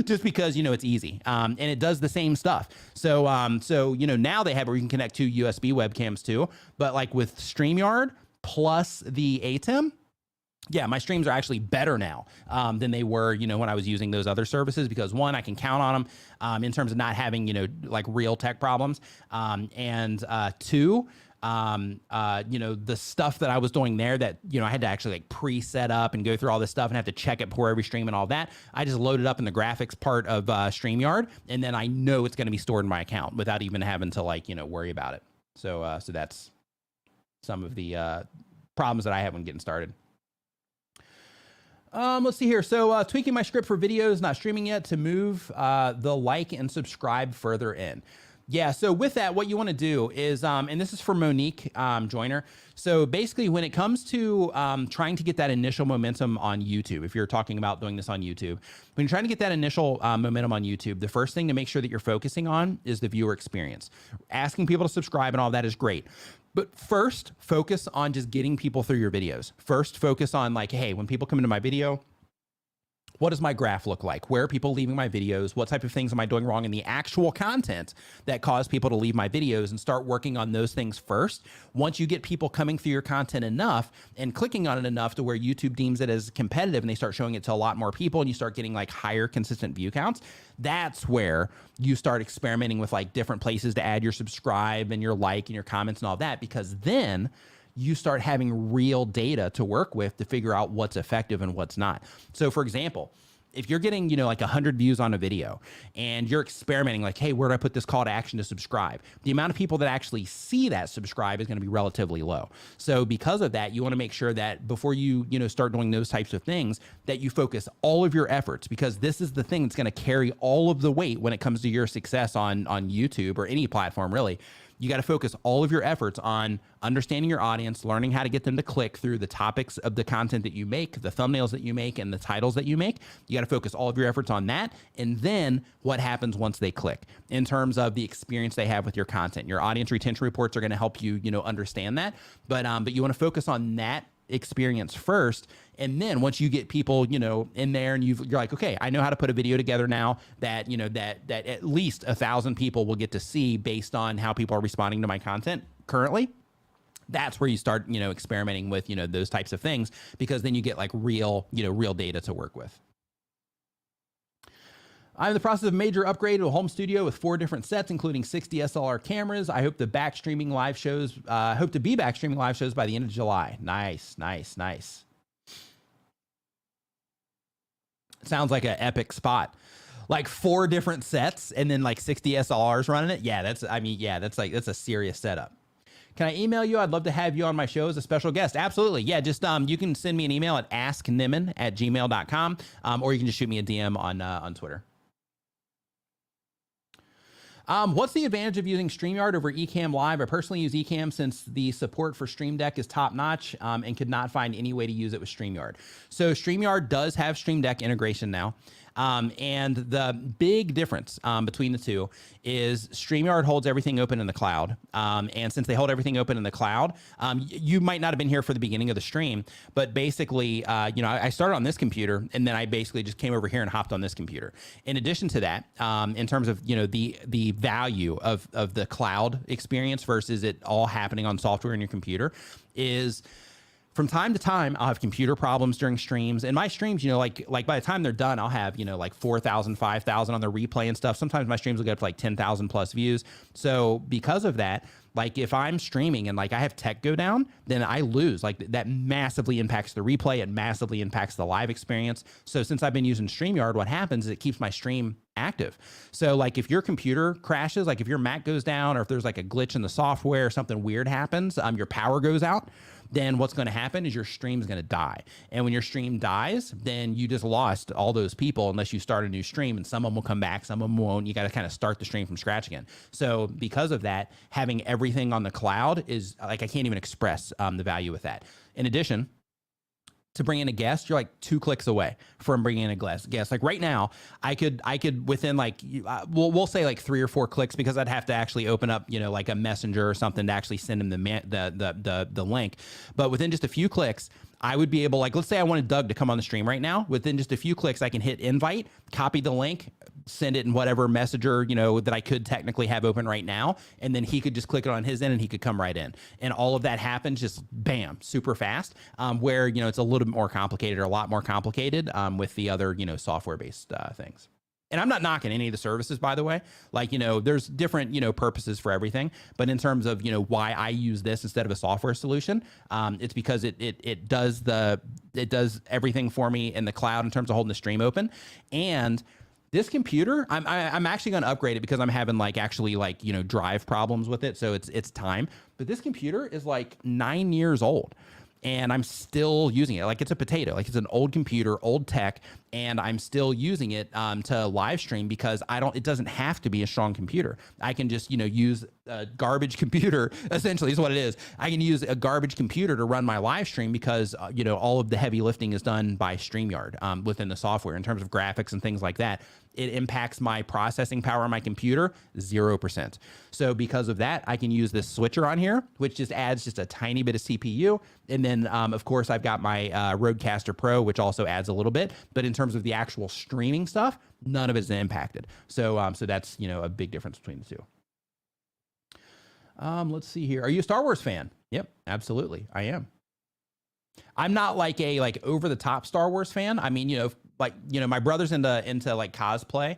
just because, you know, it's easy, and it does the same stuff. So you know, now they have where you can connect 2 USB webcams too, but like with StreamYard plus the ATEM. Yeah, my streams are actually better now than they were, you know, when I was using those other services, because one, I can count on them in terms of not having, you know, like real tech problems. And two, you know, the stuff that I was doing there that, you know, I had to actually like pre-set up and go through all this stuff and have to check it before every stream and all that. I just load it up in the graphics part of StreamYard, and then I know it's going to be stored in my account without even having to like, you know, worry about it. So that's some of the problems that I have when getting started. Let's see here. So tweaking my script for videos, not streaming yet, to move the like and subscribe further in. Yeah, so with that, what you want to do is, and this is for Monique Joyner. So basically, when it comes to trying to get that initial momentum on YouTube, if you're talking about doing this on YouTube, when you're trying to get that initial momentum on YouTube, the first thing to make sure that you're focusing on is the viewer experience. Asking people to subscribe and all that is great. But first, focus on just getting people through your videos. First, focus on like, hey, when people come into my video, what does my graph look like? Where are people leaving my videos? What type of things am I doing wrong in the actual content that cause people to leave my videos, and start working on those things first. Once you get people coming through your content enough and clicking on it enough to where YouTube deems it as competitive and they start showing it to a lot more people and you start getting like higher consistent view counts, that's where you start experimenting with like different places to add your subscribe and your like and your comments and all that, because then you start having real data to work with to figure out what's effective and what's not. So for example, if you're getting, like 100 views on a video and you're experimenting like, hey, where do I put this call to action to subscribe? The amount of people that actually see that subscribe is going to be relatively low. So because of that, you want to make sure that before you, start doing those types of things, that you focus all of your efforts, because this is the thing that's going to carry all of the weight when it comes to your success on YouTube or any platform really. You got to focus all of your efforts on understanding your audience, learning how to get them to click through the topics of the content that you make, the thumbnails that you make, and the titles that you make. You got to focus all of your efforts on that. And then what happens once they click in terms of the experience they have with your content. Your audience retention reports are going to help you, understand that. But you want to focus on that experience first. And then once you get people, in there and you're like, okay, I know how to put a video together now that, that at least 1,000 people will get to see based on how people are responding to my content currently. That's where you start, experimenting with, those types of things, because then you get like real data to work with. I'm in the process of a major upgrade to a home studio with 4 different sets, including 60 SLR cameras. I hope to be back streaming live shows by the end of July. Nice. Sounds like an epic spot. Like 4 different sets and then like 60 SLRs running it. Yeah, that's a serious setup. Can I email you? I'd love to have you on my show as a special guest. Absolutely. Yeah, just you can send me an email at askniman@gmail.com, or you can just shoot me a DM on Twitter. What's the advantage of using StreamYard over Ecamm Live? I personally use Ecamm since the support for Stream Deck is top notch, and could not find any way to use it with StreamYard. So StreamYard does have Stream Deck integration now. And the big difference between the two is StreamYard holds everything open in the cloud. And since they hold everything open in the cloud, you might not have been here for the beginning of the stream, but basically, I started on this computer and then I basically just came over here and hopped on this computer. In addition to that, in terms of, the value of the cloud experience versus it all happening on software in your computer is, from time to time, I'll have computer problems during streams. And my streams, like by the time they're done, I'll have, like 4,000, 5,000 on the replay and stuff. Sometimes my streams will get up to like 10,000 plus views. So because of that, like if I'm streaming and like I have tech go down, then I lose. Like that massively impacts the replay. It massively impacts the live experience. So since I've been using StreamYard, what happens is it keeps my stream active. So like if your computer crashes, like if your Mac goes down, or if there's like a glitch in the software or something weird happens, your power goes out, then what's going to happen is your stream is going to die. And when your stream dies, then you just lost all those people unless you start a new stream, and some of them will come back, some of them won't. You got to kind of start the stream from scratch again. So because of that, having everything on the cloud is like, I can't even express the value with that. In addition, to bring in a guest, you're like 2 clicks away from bringing in a guest. Like right now, I could within like, we'll say like 3 or 4 clicks, because I'd have to actually open up, like a messenger or something to actually send him the link. But within just a few clicks, I would be able, like, let's say I wanted Doug to come on the stream right now. Within just a few clicks, I can hit invite, copy the link, send it in whatever messenger, that I could technically have open right now. And then he could just click it on his end and he could come right in. And all of that happens just bam, super fast, where, it's a little bit more complicated, or a lot more complicated with the other, software-based things. And I'm not knocking any of the services, by the way. Like, there's different, purposes for everything. But in terms of, why I use this instead of a software solution, it's because it does everything for me in the cloud in terms of holding the stream open. And this computer, I'm actually going to upgrade it because I'm having drive problems with it. So it's time. But this computer is like 9 years old. and I'm still using it like it's a potato, like it's an old computer, old tech, and I'm still using it to live stream because it doesn't have to be a strong computer. I can just, use a garbage computer, essentially is what it is. I can use a garbage computer to run my live stream because, all of the heavy lifting is done by Streamyard within the software in terms of graphics and things like that. It impacts my processing power on my computer 0%. So because of that, I can use this switcher on here, which just adds just a tiny bit of CPU. And then, of course, I've got my Rodecaster Pro, which also adds a little bit. But in terms of the actual streaming stuff, none of it is impacted. So, so that's, a big difference between the two. Let's see here. Are you a Star Wars fan? Yep, absolutely. I am. I'm not like a over the top Star Wars fan. I mean, my brother's into like cosplay,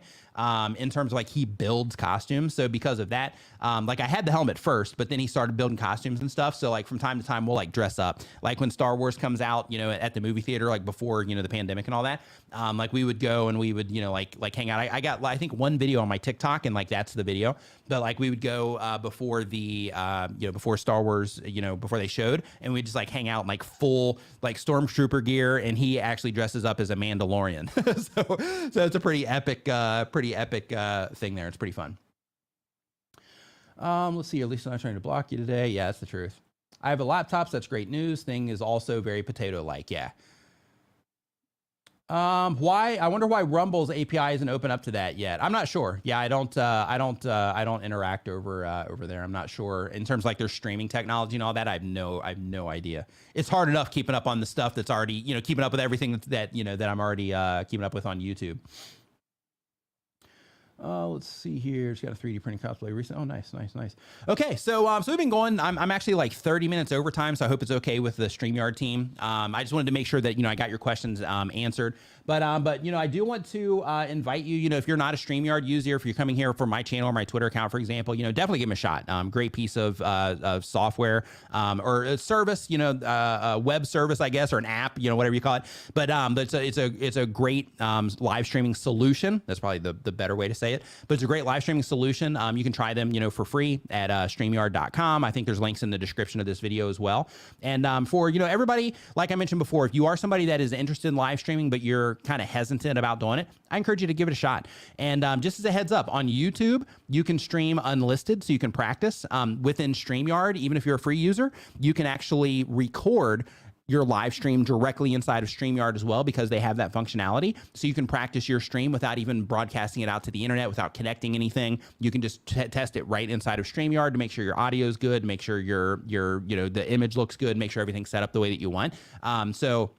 in terms of like he builds costumes. So because of that, I had the helmet first, but then he started building costumes and stuff. So like from time to time, we'll like dress up. Like when Star Wars comes out, at the movie theater, like before, the pandemic and all that, like we would go and we would, like hang out. I got, I think one video on my TikTok and like, that's the video, but like we would go, before the, before Star Wars, before they showed, and we just like hang out in like full, like stormtrooper gear. And he actually dresses up as a Mandalorian. so it's a pretty epic thing there. It's pretty fun. Let's see. At least I'm not trying to block you today. Yeah, that's the truth. I have a laptop, so that's great news. Thing is also very potato-like. Yeah. Why? I wonder why Rumble's API isn't open up to that yet. I'm not sure. Yeah, I don't interact over there. I'm not sure in terms of like their streaming technology and all that. I have no idea. It's hard enough keeping up on the stuff that's already, keeping up with everything that I'm already keeping up with on YouTube. Let's see here. She's got a 3D printing cosplay recently. Oh, nice. Okay, so we've been going. I'm actually like 30 minutes over time, so I hope it's okay with the Streamyard team. I just wanted to make sure that I got your questions answered. But I do want to invite you. If you're not a Streamyard user, if you're coming here for my channel or my Twitter account, for example, definitely give them a shot. Great piece of software or a service, a web service, I guess, or an app, whatever you call it. But it's a great live streaming solution. That's probably the better way to say it. But it's a great live streaming solution. You can try them, for free at streamyard.com. I think there's links in the description of this video as well. And for everybody, like I mentioned before, if you are somebody that is interested in live streaming, but you're kind of hesitant about doing it, I encourage you to give it a shot. And just as a heads up, on YouTube, you can stream unlisted, so you can practice. Within Streamyard, even if you're a free user, you can actually record your live stream directly inside of Streamyard as well, because they have that functionality. So you can practice your stream without even broadcasting it out to the internet, without connecting anything. You can just test it right inside of Streamyard to make sure your audio is good, make sure your the image looks good, make sure everything's set up the way that you want. So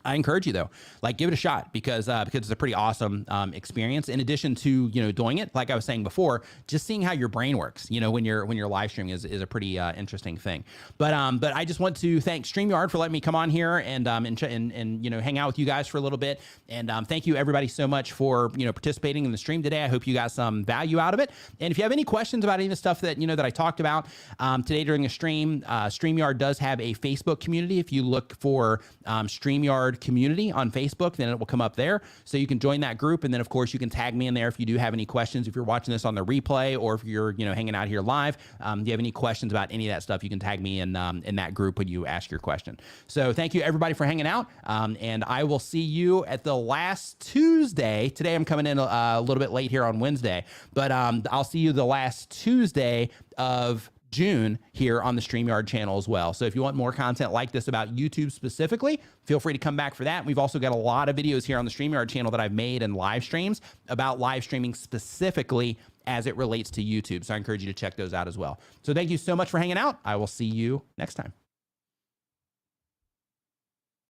I encourage you though, give it a shot because it's a pretty awesome experience. In addition to doing it, like I was saying before, just seeing how your brain works, when you're live streaming is a pretty interesting thing. But I just want to thank Streamyard for letting me come on here and hang out with you guys for a little bit. And thank you everybody so much for participating in the stream today. I hope you got some value out of it. And if you have any questions about any of the stuff that that I talked about today during the stream, Streamyard does have a Facebook community. If you look for Streamyard community on Facebook, then it will come up there, so you can join that group. And then of course you can tag me in there if you do have any questions. If you're watching this on the replay, or if you're hanging out here live, do you have any questions about any of that stuff, you can tag me in that group when you ask your question. So thank you everybody for hanging out, and I will see you at the last Tuesday. Today I'm coming in a little bit late here on Wednesday, but I'll see you the last Tuesday of June here on the Streamyard channel as well. So if you want more content like this about YouTube specifically, feel free to come back for that. We've also got a lot of videos here on the Streamyard channel that I've made and live streams about live streaming specifically as it relates to YouTube. So I encourage you to check those out as well. So thank you so much for hanging out. I will see you next time.